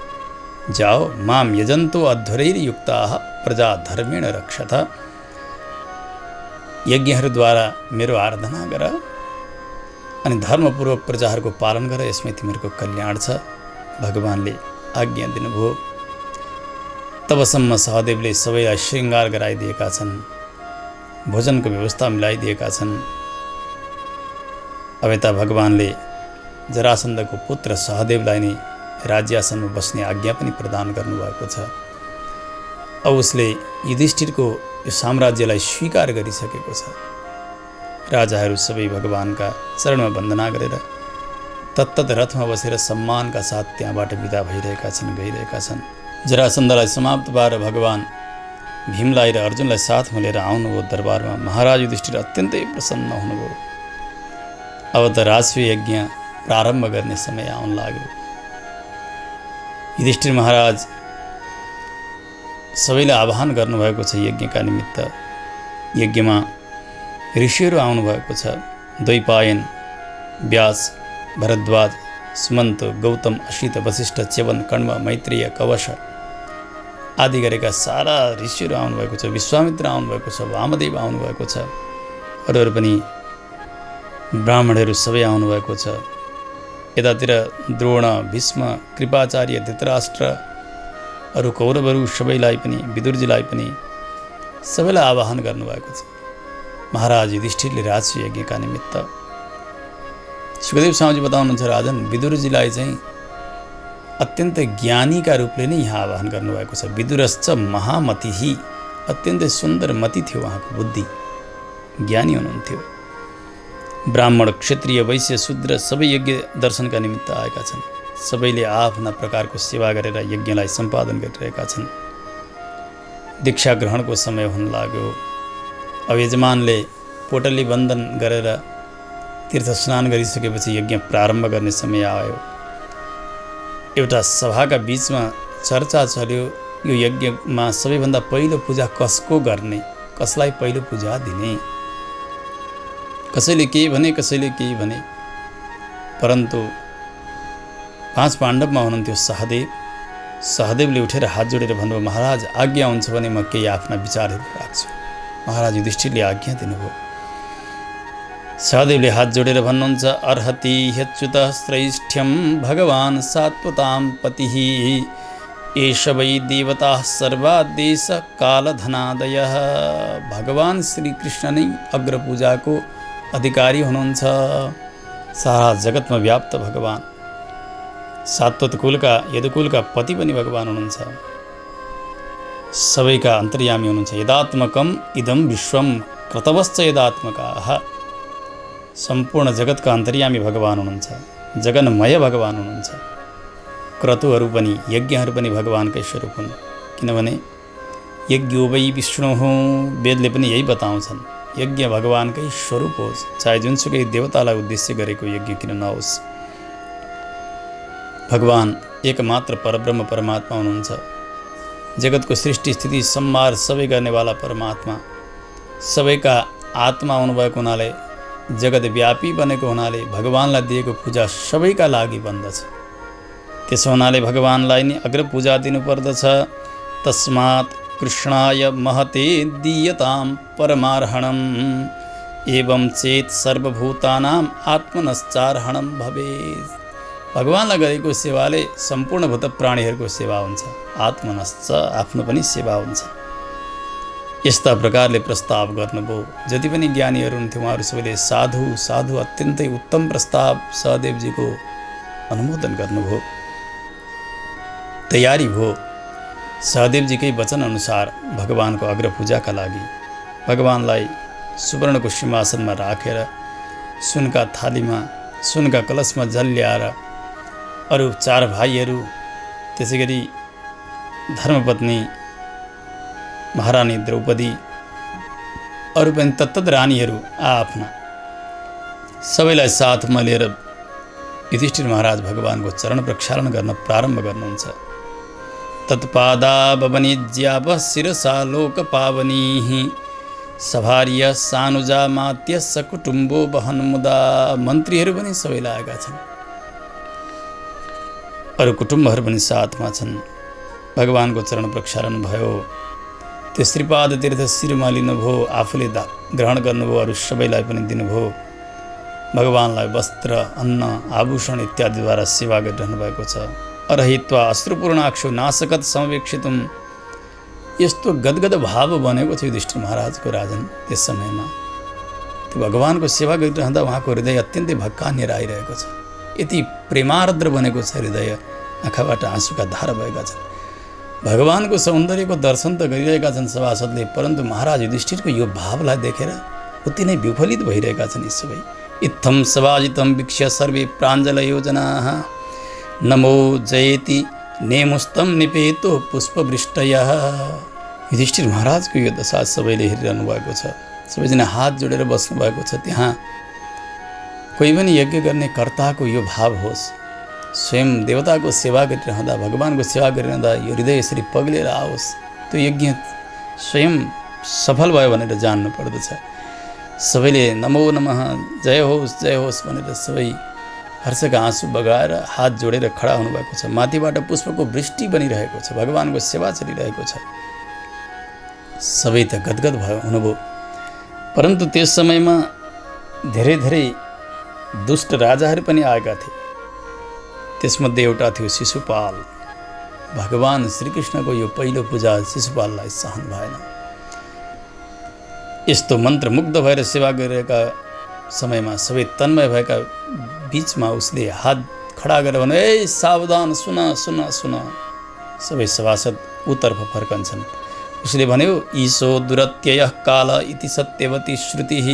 जाओ माम यजन्तो अध्वरैर्युक्ताः प्रजा धर्मेण रक्षथ, यज्ञहरूद्वारा मेरो आराधना गर अनि धर्मपूर्वक प्रजाहरूको पालन गर, यसमै तिमीहरूको कल्याण छ। भगवानले आज्ञा दिनुभयो। तबसम्म सहदेवले सबैलाई श्रृङ्गार गराइदिएका छन्, भोजनको व्यवस्था मिलाइदिएका छन्। अब यता भगवानले जरासन्धको पुत्र सहदेवलाई नै राज्यासनमा बस्ने आज्ञा पनि प्रदान गर्नुभएको छ। अब उसले युधिष्ठिरको यो साम्राज्यलाई स्वीकार गरिसकेको छ। राजाहरू सबै भगवानका चरणमा वन्दना गरेर तत्तत रथमा बसेर सम्मानका साथ त्यहाँबाट विदा भइरहेका छन्, गइरहेका छन्। जरासन्धलाई समाप्त पारेर भगवान भीमलाई र अर्जुनलाई साथमा लिएर आउनुभयो दरबारमा। महाराज युधिष्ठिर अत्यन्तै प्रसन्न हुनुभयो। अब त राजस्व यज्ञ प्रारम्भ गर्ने समय आउन लाग्यो। युधिष्ठिर महाराज सबैलाई आह्वान गर्नुभएको छ यज्ञका निमित्त। यज्ञमा ऋषिहरू आउनुभएको छ। द्वैपायन, व्यास, भरद्वाज, सुमन्त, गौतम, अशित, वशिष्ठ, च्यवन, कण्व, मैत्रेय, कवश आदि गरेका सारा ऋषिहरू आउनुभएको छ, विश्वामित्र आउनुभएको छ, वामदेव आउनुभएको छ, अरूहरू पनि ब्राह्मणहरू सबै आउनुभएको छ। यतातिर द्रोण, भीष्म, कृपाचार्य, धृतराष्ट्र, अरू कौरवहरू सबैलाई पनि, विदुरजीलाई पनि सबैलाई आवाहन गर्नुभएको छ महाराज युधिष्ठिरले राजस्व यज्ञका निमित्त। सुखदेव स्वामीजी बताउनुहुन्छ, राजन विदुरजीलाई चाहिँ अत्यन्तै ज्ञानीका रूपले नै यहाँ आवाहन गर्नुभएको छ। विदुरश्च महामतिः, अत्यन्तै सुन्दर मति थियो उहाँको, बुद्धि ज्ञानी हुनुहुन्थ्यो। ब्राह्मण, क्षत्रिय, वैश्य, शूद्र सबै यज्ञ दर्शनका निमित्त आएका छन्। सबैले आफ्ना प्रकारको सेवा गरेर यज्ञलाई सम्पादन गरिरहेका छन्। दीक्षा ग्रहणको समय हुन लाग्यो। अब यजमानले पोटली बन्धन गरेर तीर्थ स्नान गरिसकेपछि यज्ञ प्रारम्भ गर्ने समय आयो। एउटा सभाका बीचमा चर्चा चल्यो, यो यज्ञमा सबैभन्दा पहिलो पूजा कसको गर्ने, कसलाई पहिलो पूजा दिने। कसैले केही भने, कसैले केही भने, परन्तु 5 पाण्डवमा हुनुहुन्थ्यो सहदेव। सहदेवले उठेर हात जोडेर भन्नुभयो, महाराज आज्ञा हुन्छ भने म केही आफ्ना विचारहरू राख्छु। महाराज युधिष्ठिरले आज्ञा दिनुभयो। सहदेवले हात जोडेर भन्नुहुन्छ, अर्हति ह्यच्युतः श्रेष्ठ्यं भगवान् सात्वतां पतिः, एष वै देवताः सर्वा देश कालधनादयः। भगवान् श्रीकृष्ण नै अग्रपूजाको अधिकारी हुनुहुन्छ। सारा जगतमा व्याप्त भगवान्, सात्वत कुलका, यदुकुलका पति पनि भगवान् हुनुहुन्छ। सबैका अन्तर्यामी हुनुहुन्छ। यदात्मकम् इदं विश्वं क्रतवश्च यदात्मकाः। सम्पूर्ण जगतका अन्तर्यामी भगवान् हुनुहुन्छ, जगन्मय भगवान् हुनुहुन्छ। क्रतुहरू पनि, यज्ञहरू पनि भगवान्कै स्वरूप हुन्। किनभने यज्ञो वै विष्णुः, वेदले पनि यही बताउँछन्, यज्ञ भगवान्कै स्वरूप होस्, चाहे जुनसुकै देवतालाई उद्देश्य गरेको यज्ञ किन नहोस्। भगवान् एकमात्र परब्रह्म परमात्मा हुनुहुन्छ। जगतको सृष्टि स्थिति संहार सबै गर्नेवाला परमात्मा, सबैका आत्मा हुनुभएको हुनाले, जगतव्यापी बनेको हुनाले भगवान्लाई दिएको पूजा सबैका लागि बन्दछ। त्यसो हुनाले भगवान्लाई नै अग्र पूजा दिनुपर्दछ। तस्मात् कृष्णाय महते दीयतां परमार्हणम्, एवं चेत् सर्वभूतानां आत्मनश्चार्हणं भवेत्। भगवान्लाई गरेको सेवाले सम्पूर्ण भूत प्राणीहरूको सेवा हुन्छ, आत्मनश्च आफ्नो पनि सेवा हुन्छ। यस्ता प्रकारले प्रस्ताव गर्नुभयो। जति पनि ज्ञानीहरू हुन्थ्यो उहाँहरू सबैले साधु साधु, अत्यन्तै उत्तम प्रस्ताव सहदेवजीको अनुमोदन गर्नुभयो। तयारी भयो। सहदेवजीकै वचन अनुसार भगवानको अग्रपूजाका लागि भगवान्लाई सुवर्णको सिंहासनमा राखेर, सुनका थालीमा, सुनका कलशमा जल ल्याएर, अरू 4 भाइहरू, त्यसै गरी धर्मपत्नी महारानी द्रौपदी, अरू पनि तत्तद रानीहरू आफ्ना सबैलाई साथमा लिएर युधिष्ठिर महाराज भगवानको चरण प्रक्षालन गर्न प्रारम्भ गर्नुहुन्छ। तत्पादावनिज्याप शिरसा लोकपावनीः, सभार्य सानुजा मात्य सकुटुम्बो वहन्मुदा। मन्त्रीहरू पनि सबै लागेका छन्, अरू कुटुम्बहरू पनि साथमा छन्। भगवानको चरण प्रक्षालन भयो। त्यो श्रीपाद तीर्थ शिरमा लिनुभयो, आफूले ग्रहण गर्नुभयो, अरू सबैलाई पनि दिनुभयो। भगवान्लाई वस्त्र, अन्न, आभूषण इत्यादिद्वारा सेवा गरिरहनु भएको छ। अरहित्वा अश्रुपूर्णाक्षो नासकत समवेक्षितुम, यस्तो गदगद भाव बनेको थियो युधिष्ठिर महाराजको राजन त्यस समयमा। त्यो भगवानको सेवा गरिरहँदा उहाँको हृदय अत्यन्तै भक्कानिएर आइरहेको छ। यति प्रेमार्द्र बनेको छ हृदय, आँखाबाट आँसुका धारा भएका छन्। भगवानको सौन्दर्यको दर्शन त गरिरहेका छन् सभासदले, परन्तु महाराज युधिष्ठिरको यो भावलाई देखेर उति नै विफलित भइरहेका छन् यी सबै। इत्थं सभाजितं वीक्ष्य सर्वे प्राञ्जल योजनाः, नमो जयति नेमुस्तं निपेतो पुष्पवृष्टयः। युधिष्ठिर महाराजको यो दशा सबैले हेरिरहनु भएको छ। सबैजना हात जोडेर बस्नु भएको छ। त्यहाँ कोही पनि यज्ञ गर्ने कर्ताको यो भाव होस्, स्वयं देवताको सेवा गरिरहँदा, भगवानको सेवा गरिरहँदा यो हृदय यसरी पग्लेर आओस्, त्यो यज्ञ स्वयं सफल भयो भनेर जान्नु पर्दछ। सबैले नमो नमः, जय होस् भनेर सबै हर्षका आँसु बगाएर हात जोडेर खडा हुनुभएको छ। माथिबाट पुष्पको वृष्टि बनिरहेको छ, भगवानको सेवा चलिरहेको छ। सबै त गदगद हुनुभयो। परन्तु त्यस समयमा धेरै धेरै दुष्ट राजाहरू पनि आएका थिए। त्यसमध्ये एउटा थियो शिशुपाल। भगवान श्रीकृष्णको यो पहिलो पूजा शिशुपाललाई सहन भएन। यस्तो मन्त्रमुग्ध भएर सेवा गरिरहेका समयमा सबै तन्मय भएका बीचमा उसले हात खडा गरेर भन्यो, ए सावधान, सुन सुन सुन। सबै सभासद उतर्फ फर्कन्छन्। उसले भन्यो, ईशो दुरत्ययः काल इति सत्यवती श्रुतिः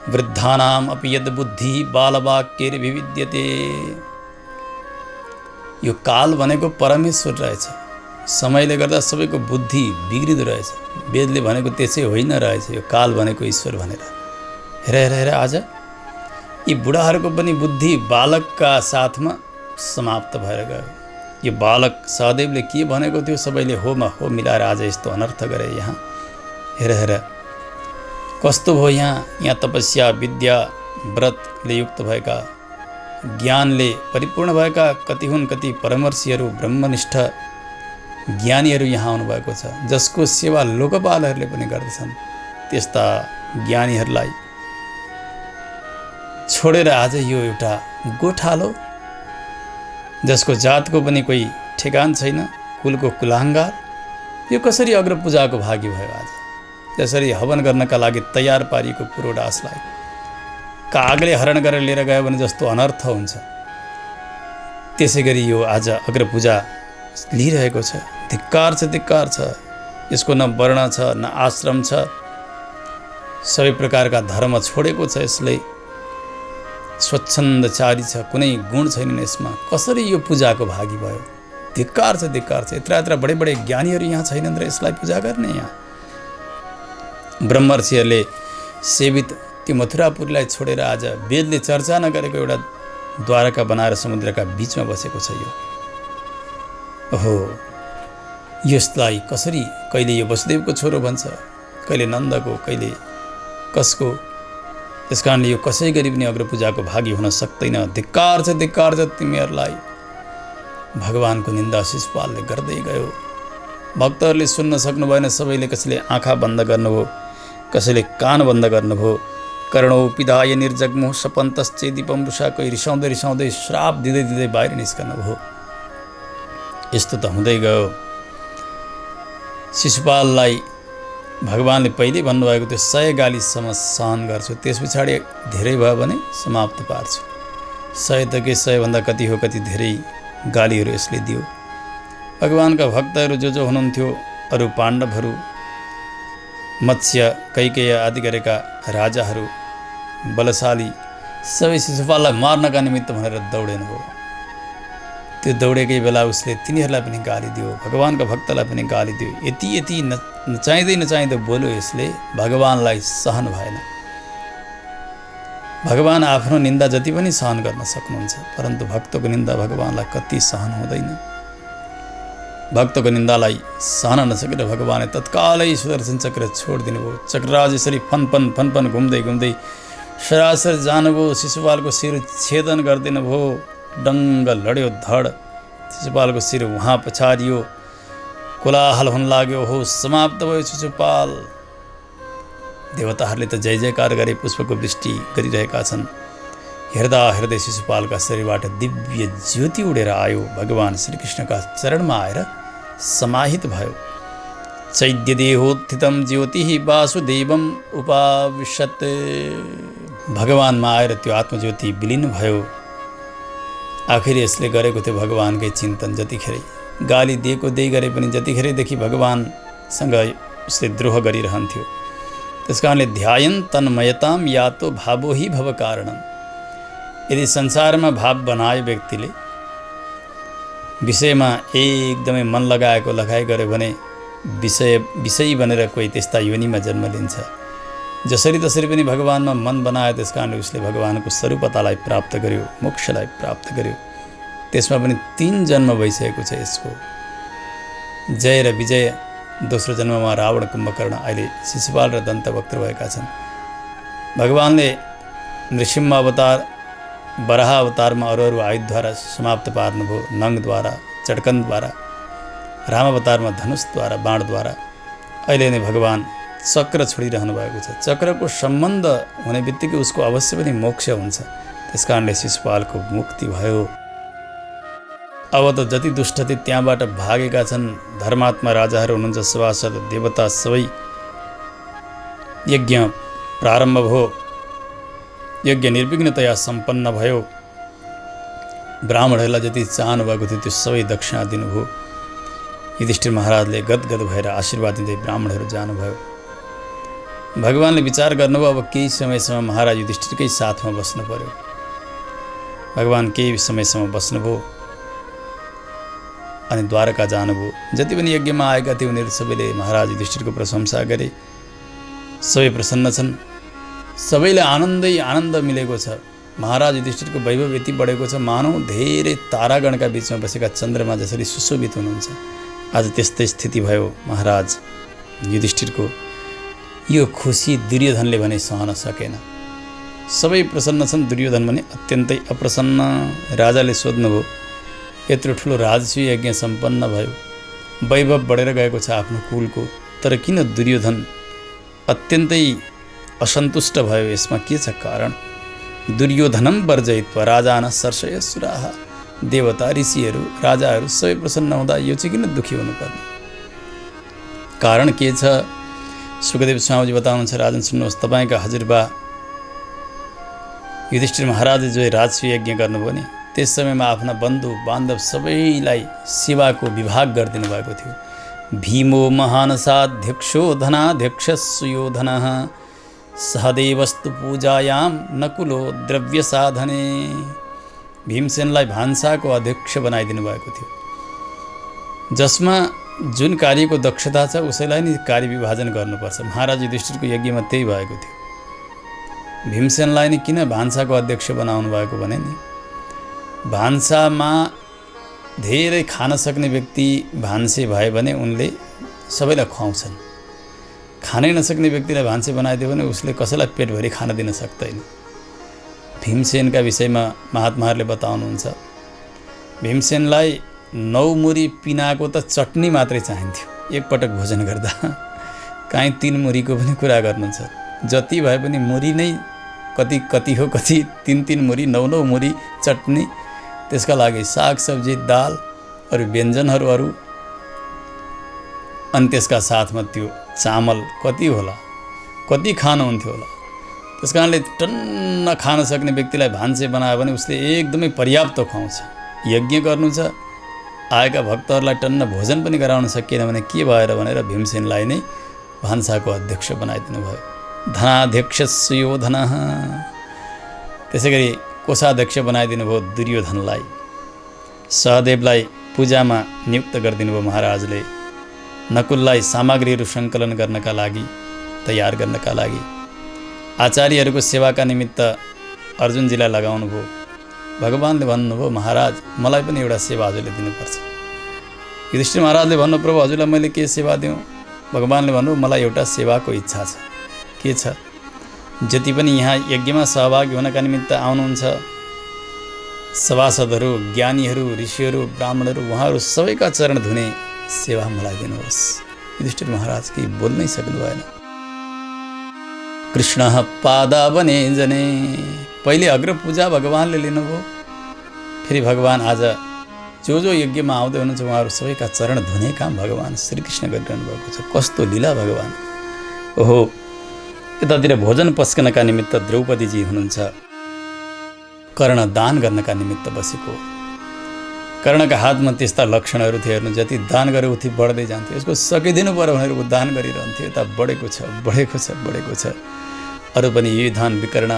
वृद्धानाम अपि यद बुद्धि बालवाक्यैर्विविद्यते। यो काल भनेको परमेश्वर रहेछ। समयले गर्दा सबैको बुद्धि बिग्रिँदो रहेछ। वेदले भनेको त्यसै होइन रहेछ, यो काल भनेको ईश्वर भनेर। हेर हेर हेर, आज यी बुढाहरूको पनि बुद्धि बालकका साथमा समाप्त भएर गयो। यो बालक सहदेवले के भनेको थियो, सबैले होमा हो मिलाएर आज यस्तो अनर्थ गरे। यहाँ हेर हेर कस्तो भयो। यहाँ तपस्या, विद्या, व्रतले युक्त भएका, ज्ञानले परिपूर्ण भएका कति हुन्, कति परमर्षिहरू, ब्रह्मनिष्ठ ज्ञानीहरू यहाँ आउनुभएको छ, जसको सेवा लोकपालहरूले पनि गर्दछन्। त्यस्ता ज्ञानीहरूलाई छोडेर आज यो एउटा गोठालो, जसको जातको पनि कोही ठेगान छैन, कुलको कुलाङ्गार, यो कसरी अग्रपूजाको भागी भयो। आज जसरी हवन गर्नका लागि तयार पारिएको पुरोडासलाई कागले हरण गरेर लिएर गयो भने जस्तो अनर्थ हुन्छ, त्यसै गरी यो आज अग्रपूजा लिइरहेको छ। धिक्कार छ, धिक्कार छ। यसको न वर्ण छ, न आश्रम छ, सबै प्रकारका धर्म छोडेको छ। यसले स्वच्छन्दचारी छ, कुनै गुण छैनन् यसमा। कसरी यो पूजाको भागी भयो। धिक्कार छ, धिक्कार छ। यत्र यत्र बडे बडे ज्ञानीहरू यहाँ छैनन् र यसलाई पूजा गर्ने। यहाँ ब्रह्मर्षिहरूले सेवित त्यो मथुरापुरीलाई छोडेर आज वेदले चर्चा नगरेको एउटा द्वारका बनाएर समुद्रका बीचमा बसेको छ। यो ओहो, यसलाई कसरी कहिले यो वसुदेवको छोरो भन्छ, कहिले नन्दको, कहिले कसको। त्यस कारणले यो कसै गरी पनि अग्रपूजाको भागी हुन सक्दैन। धिक्कार छ, धिक्कार छ तिमीहरूलाई। भगवानको निन्दा शिशुपालले गर्दै गयो। भक्तहरूले सुन्न सक्नु भएन। सबैले कसैले आँखा बन्द गर्नुभयो, कसैले कान बन्द गर्नुभयो। कर्णौ पिधाय निर्जग्मुः सपन्तश्चेदीपं वृषा। कोही रिसाउँदै रिसाउँदै श्राप दिँदै दिँदै बाहिर निस्कनुभयो। यस्तो त हुँदै गयो। शिशुपाललाई भगवानले पहिले भन्नुभएको थियो 100 गालीसम्म सहन गर्छु, त्यस पछाडि धेरै भयो भने समाप्त पार्छु। 100 त के 100 भन्दा कति हो, कति धेरै गालीहरू यसले दियो। भगवानका भक्तहरू जो हुनुहुन्थ्यो, अरू पाण्डवहरू, मत्स्य, कैकेय आदि गरेका राजाहरू, बलशाली, सबै शिशुपाललाई मार्नका निमित्त भनेर दौडेनुभयो। त्यो दौडेकै बेला उसले तिनीहरूलाई पनि गाली दियो, भगवानका भक्तलाई पनि गाली दियो। यति यति नचाहिँदै नचाहिँदो बोल्यो यसले, भगवानलाई सहन भएन। भगवान आफ्नो निन्दा जति पनि सहन गर्न सक्नुहुन्छ, परन्तु भक्तको निन्दा भगवानलाई कति सहन हुँदैन। भक्तको निन्दालाई सहन नसकेर भगवानले तत्कालै सुदर्शन चक्र छोडिदिनु भयो। चक्रराज यसरी फनफन फनफन घुम्दै घुम्दै सरासर जानुभयो। शिशुपालको शिर छेदन गरिदिनु भयो। डङ्ग लड्यो धड। शिशुपालको शिर उहाँ पछारियो। कोलाहल हुन लाग्यो। हो समाप्त भयो शिशुपाल। देवताहरूले त जय जयकार गरे, पुष्पको वृष्टि गरिरहेका छन्। हेर्दा हेर्दै शिशुपालका शरीरबाट दिव्य ज्योति उडेर आयो। भगवान श्रीकृष्णका चरणमा आएर समाहित भयो। चैद्यदेहोत्थितं ज्योतिः वासुदेवम् उपाविशत्। भगवानमा आएर त्यो आत्मज्योति विलीन भयो। आखिर यसले गरेको थियो भगवानकै चिन्तन। जतिखेरै गाली दिएको दिए गरे पनि जतिखेरैदेखि भगवानसँग उसले द्रोह गरिरहन्थ्यो। त्यस कारणले ध्यायन् तन्मयताम यातो भावो हि भव कारणम्। यदि संसारमा भाव बनायो व्यक्तिले, विषयमा एकदमै मन लगाइ गर्यो भने विषय भनेर कोही त्यस्ता योनिमा जन्म लिन्छ। जसरी तसरी पनि भगवानमा मन बनायो, त्यस कारणले उसले भगवानको स्वरूपतालाई प्राप्त गर्यो, मोक्षलाई प्राप्त गर्यो। त्यसमा पनि 3 जन्म भइसकेको छ यसको। जय र विजय, दोस्रो जन्ममा रावण, कुम्भकर्ण, अहिले शिशुपाल र दन्तवक्त्र भएका छन्। भगवानले नृसिंह अवतार वराह अवतारमा अरू अरू आयुधद्वारा समाप्त पार्नुभयो, नङद्वारा, चड्कनद्वारा, रामावतारमा धनुषद्वारा, बाणद्वारा। अहिले नै भगवान् चक्र छोडिरहनु भएको छ। चक्रको सम्बन्ध हुने बित्तिकै उसको अवश्य पनि मोक्ष हुन्छ। त्यस कारणले शिशुपालको मुक्ति भयो। अब त जति दुष्ट थिए त्यहाँबाट भागेका छन्। धर्मात्मा राजाहरू हुनुहुन्छ, सभासद देवता सबै। यज्ञ प्रारम्भ भयो, यज्ञ निर्विघ्नतया सम्पन्न भयो। ब्राह्मणहरूलाई जति चाहनु भएको थियो त्यो सबै दक्षिणा दिनुभयो। युधिष्ठिर महाराजले गदगद भएर आशीर्वाद दिँदै ब्राह्मणहरू जानुभयो। भगवान्ले विचार गर्नुभयो अब केही समयसम्म महाराज युधिष्ठिरकै साथमा बस्नु पर्यो। भगवान् केही समयसम्म बस्नुभयो अनि द्वारका जानुभयो। जति पनि यज्ञमा आएका थिए उनीहरू सबैले महाराज युधिष्ठिरको प्रशंसा गरे। सबै प्रसन्न छन्, सबैलाई आनन्द मिलेको छ। महाराज युधिष्ठिरको वैभव यति बढेको छ, मानौ धेरै तारागणका बिचमा बसेका चन्द्रमा जसरी सुशोभित हुनुहुन्छ। आज त्यस्तै स्थिति भयो महाराज युधिष्ठिरको। यो खुसी दुर्योधनले भने सहन सकेन। सबै प्रसन्न छन्, दुर्योधन भने अत्यन्तै अप्रसन्न। राजाले सोध्नुभयो, यत्रो ठुलो राजस्व यज्ञ सम्पन्न भयो, वैभव बढेर गएको छ आफ्नो कुलको, तर किन दुर्योधन अत्यन्तै असन्तुष्ट भयो? यसमा के छ कारण? दुर्योधनम वर्जयित्वा राजान सर्षय सुराः। देवता, ऋषिहरू, राजाहरू सबै प्रसन्न हुँदा यो चाहिँ किन दुःखी हुनुपर्ने? कारण के छ? सुखदेव स्वामीजी बताउनुहुन्छ, राजन सुन्नुहोस्, तपाईँका हजुरबा युधिष्ठिर महाराजले जो राजस्व यज्ञ गर्नुभयो नि, त्यस समयमा आफ्ना बन्धु बान्धव सबैलाई सेवाको विभाग गरिदिनु भएको थियो। भीमो महानसाध्यक्षो धनाध्यक्ष सुयोधनः सहदेवस्तु पूजायाम नकुलो द्रव्य साधने। भीमसेनलाई भान्साको अध्यक्ष बनाइदिनु भएको थियो। जसमा जुन कार्यको दक्षता छ उसैलाई नै कार्य विभाजन गर्नुपर्छ। महाराज युधिष्ठिरको यज्ञमा त्यही भएको थियो। भीमसेनलाई नै किन भान्साको अध्यक्ष बनाउनु भएको भने नि, भान्सामा धेरै खान सक्ने व्यक्ति भान्से भए भने उनले सबैलाई खुवाउँछन्। खानै नसक्ने व्यक्तिलाई भान्से बनाइदियो भने उसले कसैलाई पेटभरि खान दिन सक्दैन। भीमसेनका विषयमा महात्माहरूले बताउनुहुन्छ, भीमसेनलाई 9 मुरी पिनाको त चटनी मात्रै चाहिन्थ्यो एकपटक भोजन गर्दा। काहीँ 3 मुरीको पनि कुरा गर्नुहुन्छ। जति भए पनि मुरी नै कति हो, कति 3 मुरी, 9 मुरी चटनी। त्यसका लागि सागसब्जी, दाल, अरू व्यञ्जनहरू अरू, अनि त्यसका साथमा त्यो चामल कति होला, कति खानुहुन्थ्यो होला। त्यस कारणले टन्न खान सक्ने व्यक्तिलाई भान्से बनायो भने उसले एकदमै पर्याप्त खुवाउँछ। यज्ञ गर्नु छ, आएका भक्तहरूलाई टन्न भोजन पनि गराउन सकिएन भने के भएर भनेर भीमसेनलाई नै भान्साको अध्यक्ष बनाइदिनु भयो। धनाध्यक्ष सुयोधनः। त्यसै गरी कोषाध्यक्ष बनाइदिनु भयो दुर्योधनलाई। सहदेवलाई पूजामा नियुक्त गरिदिनु भयो महाराजले। नकुललाई सामग्रीहरू सङ्कलन गर्नका लागि, तयार गर्नका लागि। आचार्यहरूको सेवाका निमित्त अर्जुनजीलाई लगाउनु भयो। भगवान्ले भन्नुभयो, महाराज मलाई पनि एउटा सेवा हजुरले दिनुपर्छ। युधिष्ठिर महाराजले भन्नु, प्रभु हजुरलाई मैले के सेवा दिउँ? भगवान्ले भन्नु, मलाई एउटा सेवाको इच्छा छ। के छ? जति पनि यहाँ यज्ञमा सहभागी हुनका निमित्त आउनुहुन्छ सभासदहरू, ज्ञानीहरू, ऋषिहरू, ब्राह्मणहरू, उहाँहरू सबैका चरण धुने सेवा मलाई दिनुहोस्। युधिष्ठिर महाराज केही बोल्नै सक्नु भएन। कृष्ण पादावने जने। पहिले अग्र पूजा भगवान्ले लिनुभयो। फेरि भगवान् आज जो यज्ञमा आउँदै हुनुहुन्छ उहाँहरू सबैका चरण धुने काम भगवान् श्रीकृष्ण गरिरहनु भएको छ। कस्तो लीला भगवान्! ओहो, यतातिर भोजन पस्कनका निमित्त द्रौपदीजी हुनुहुन्छ। कर्ण दान गर्नका निमित्त बसेको। कर्णका हातमा त्यस्ता लक्षणहरू थिए, हेर्नु जति दान गरे उति बढ्दै जान्थ्यो। यसको सकिदिनु पर्यो भनेर ऊ दान गरिरहन्थ्यो। यता बढेको छ। अरू पनि युधान, विकर्ण,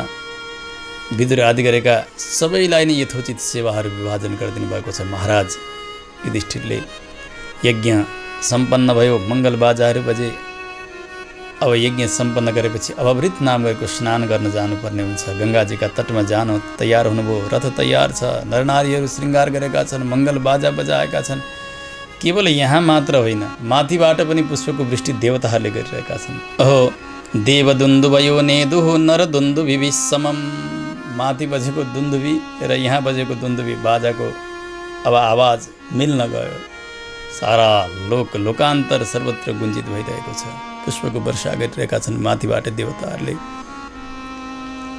विदुर आदि गरेका सबैलाई नै यथोचित सेवाहरू विभाजन गरिदिनु भएको छ महाराज युधिष्ठिरले। यज्ञ सम्पन्न भयो, मङ्गल बाजाहरू बजे। अब यज्ञ सम्पन्न गरेपछि अभवृत नाम गरेको स्नान गर्न जानुपर्ने हुन्छ। गङ्गाजीका तटमा जानु तयार हुनुभयो। रथ तयार छ, नरनारीहरू श्रृङ्गार गरेका छन्, मङ्गल बाजा बजाएका छन्। केवल यहाँ मात्र होइन, माथिबाट पनि पुष्पको वृष्टि देवताहरूले गरिरहेका छन्। ओहो, देवदुन्दुभयो नेदुः नरदुन्दुभिः समम्। माथि बजेको दुन्दुभी र यहाँ बजेको दुन्दुभी बाजाको अब आवाज मिल्न गयो। सारा लोकान्तर सर्वत्र गुन्जित भइरहेको छ। पुष्पको वर्षा गरिरहेका छन् माथिबाट देवताहरूले।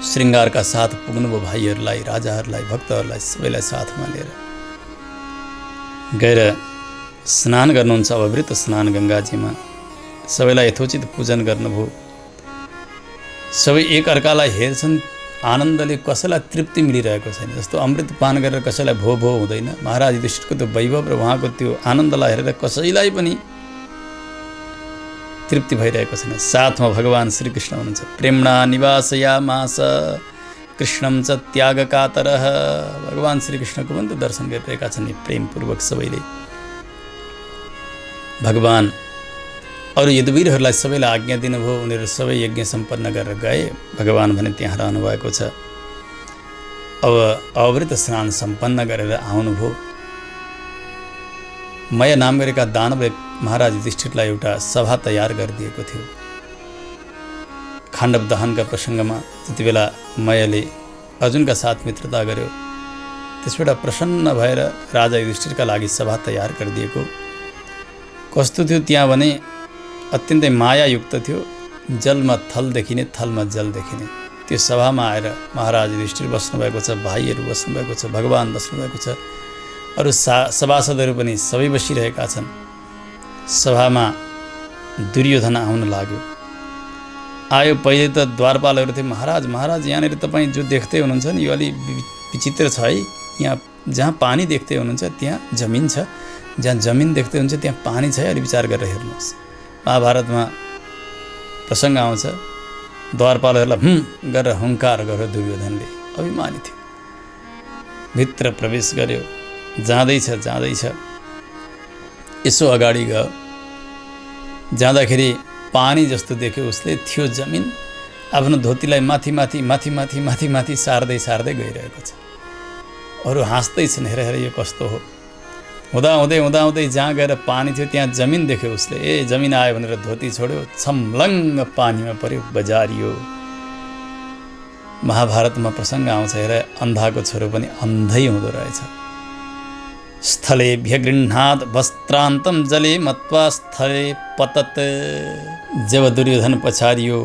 श्रृङ्गारका साथ पुग्नुभयो भाइहरूलाई, राजाहरूलाई, भक्तहरूलाई, सबैलाई साथमा लिएर गएर स्नान गर्नुहुन्छ। अवृत स्नान गङ्गाजीमा सबैलाई यथोचित पूजन गर्नुभयो। सबै एक अर्कालाई हेर्छन्, आनन्दले कसैलाई तृप्ति मिलिरहेको छैन। जस्तो अमृत पान गरेर कसैलाई भो भो हुँदैन, महाराज युधिष्ठिरको त्यो वैभव र उहाँको त्यो आनन्दलाई हेरेर कसैलाई पनि तृप्ति भइरहेको छैन। साथमा भगवान् श्रीकृष्ण हुनुहुन्छ। प्रेम्णा निवासयामास कृष्णं च त्यागकातरः। भगवान् श्रीकृष्णको पनि त दर्शन गरिरहेका छन् नि प्रेमपूर्वक सबैले। भगवान् अरू यदुवीरहरूलाई सबैलाई आज्ञा दिनुभयो। उनीहरू सबै यज्ञ सम्पन्न गरेर गए। भगवान् भने त्यहाँ रहनुभएको छ। अब अवृत स्नान सम्पन्न गरेर आउनुभयो। मय नाम गरेका दानवले महाराज युधिष्ठिरलाई एउटा सभा तयार गरिदिएको थियो। खाण्डव दहनका प्रसङ्गमा जति बेला मयले अर्जुनका साथ मित्रता गर्यो, त्यसबाट प्रसन्न भएर राजा युधिष्ठिरका लागि सभा तयार गरिदिएको। कस्तो थियो त्यहाँ भने अत्यन्तै मायायुक्त थियो। जलमा थल देखिने, थलमा जल देखिने। त्यो सभामा आएर महाराज युधिष्ठिर बस्नुभएको छ, भाइहरू बस्नुभएको छ, भगवान् बस्नुभएको छ, अरू सभासदहरू पनि सबै बसिरहेका छन्। सभामा दुर्योधन आउन लाग्यो। आयो, पहिले त द्वारपालहरू थिए। महाराज महाराज यहाँनिर तपाईँ जो देख्दै हुनुहुन्छ नि यो अलि विचित्र छ है। यहाँ जहाँ पानी देख्दै हुनुहुन्छ त्यहाँ जमिन छ, जहाँ जमिन देख्दै हुन्छ त्यहाँ पानी छ है, अलि विचार गरेर हेर्नुहोस्। महाभारतमा प्रसङ्ग आउँछ, द्वारपालहरूलाई गरेर हुङ्कार गर्यो दुर्योधनले। अभिमानी थियो। भित्र प्रवेश गर्यो। जाँदैछ यसो अगाडि गयो। जाँदाखेरि पानी जस्तो देख्यो उसले। थियो जमिन। आफ्नो धोतीलाई माथि माथि सार्दै गइरहेको छ। अरू हाँस्दैछन्, हेर यो कस्तो हो। हुँदै जहाँ गएर पानी थियो त्यहाँ जमिन देख्यो उसले। ए जमिन आयो भनेर धोती छोड्यो, छम्लङ्ग पानीमा पर्यो, बजारियो। महाभारतमा प्रसङ्ग आउँछ, हेर अन्धाको छोरो पनि अन्धै हुँदो रहेछ। स्थले भ्यगृह्णात् वस्त्रान्तं जले मत्वा स्थले पतत। जब दुर्योधन पछारियो,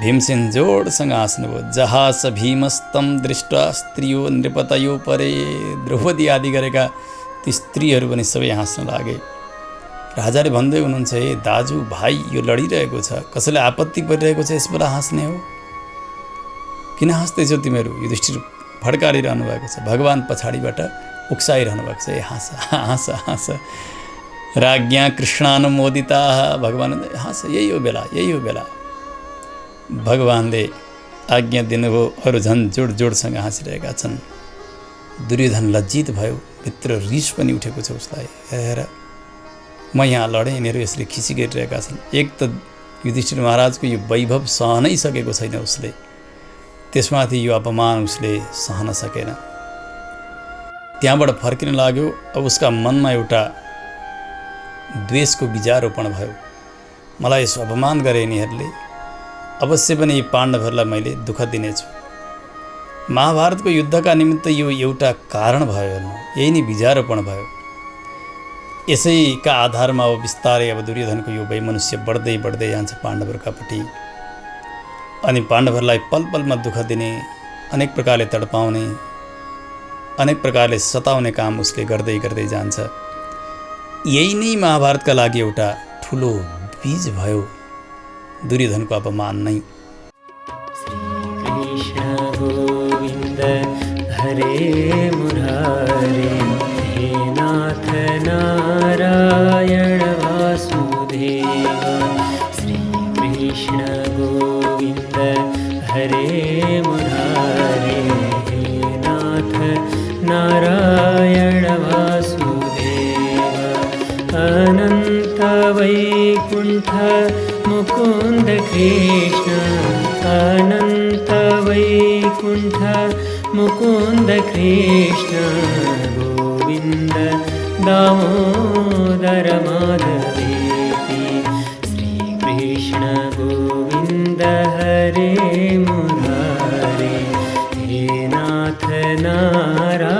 भीमसेन जोडसँग हाँस्नुभयो। जहास भीमस्तं दृष्ट्वा स्त्रियो नृपतयो परे। द्रौपदी आदि गरेका ती स्त्रीहरू पनि सबै हाँस्न लागे। राजाले भन्दै हुनुहुन्छ, हे दाजु भाइ यो लडिरहेको छ, कसैलाई आपत्ति परिरहेको छ, यसबाट हाँस्ने हो? किन हाँस्दैछौ तिमीहरू? युधिष्ठिर फड्कारिरहनु भएको छ। भगवान् पछाडिबाट उक्साइरहनु भएको छ, ए हाँस। राज्ञा कृष्णानुमोदिता। भगवान् हाँस, यही हो बेला। भगवान्ले आज्ञा दिनुभयो। अरू झन् जोडसँग हाँसिरहेका छन्। दुर्योधन लज्जित भयो। भित्र रिस पनि उठेको छ उसलाई। हेर म यहाँ लडेँ, यिनीहरू यसले खिसी गरिरहेका छन्। एक त युधिष्ठिर महाराजको यो वैभव सहनै सकेको छैन उसले, त्यसमाथि यो अपमान उसले सहन सकेन। त्यहाँबाट फर्किन लाग्यो। अब उसका मनमा एउटा द्वेषको बीजारोपण भयो। मलाई यसो अपमान गरे यिनीहरूले, अवश्य पनि यी पाण्डवहरूलाई मैले दुःख दिनेछु। महाभारतको युद्धका निमित्त यो एउटा कारण भयो, यही नै बीजारोपण भयो। यसैका आधारमा अब बिस्तारै अब दुर्योधनको यो वैमनुष्य बढ्दै जान्छ पाण्डवहरूकापट्टि। अनि पाण्डवहरूलाई पल पलमा दुःख दिने, अनेक प्रकारले तडपाउने, अनेक प्रकारले सताउने काम उसले गर्दै जान्छ। यही नै महाभारतका लागि एउटा ठुलो बीज भयो, दुर्योधनको अपमान नै। कृष्ण गोविन्द हरे मुरारे, हे नाथ नारायण वासुदेव। श्री कृष्ण गोविन्द हरे मुरारे, हे नाथ नारायण वासुदेव। अनन्त वैकुण्ठ मुकुन्द कृष्ण, अनन्त वैकुण्ठ मुकुन्द कृष्ण। गोविन्द दामोदर माधवेति, श्रीकृष्ण गोविन्द हरे मुरारे, हे नारायण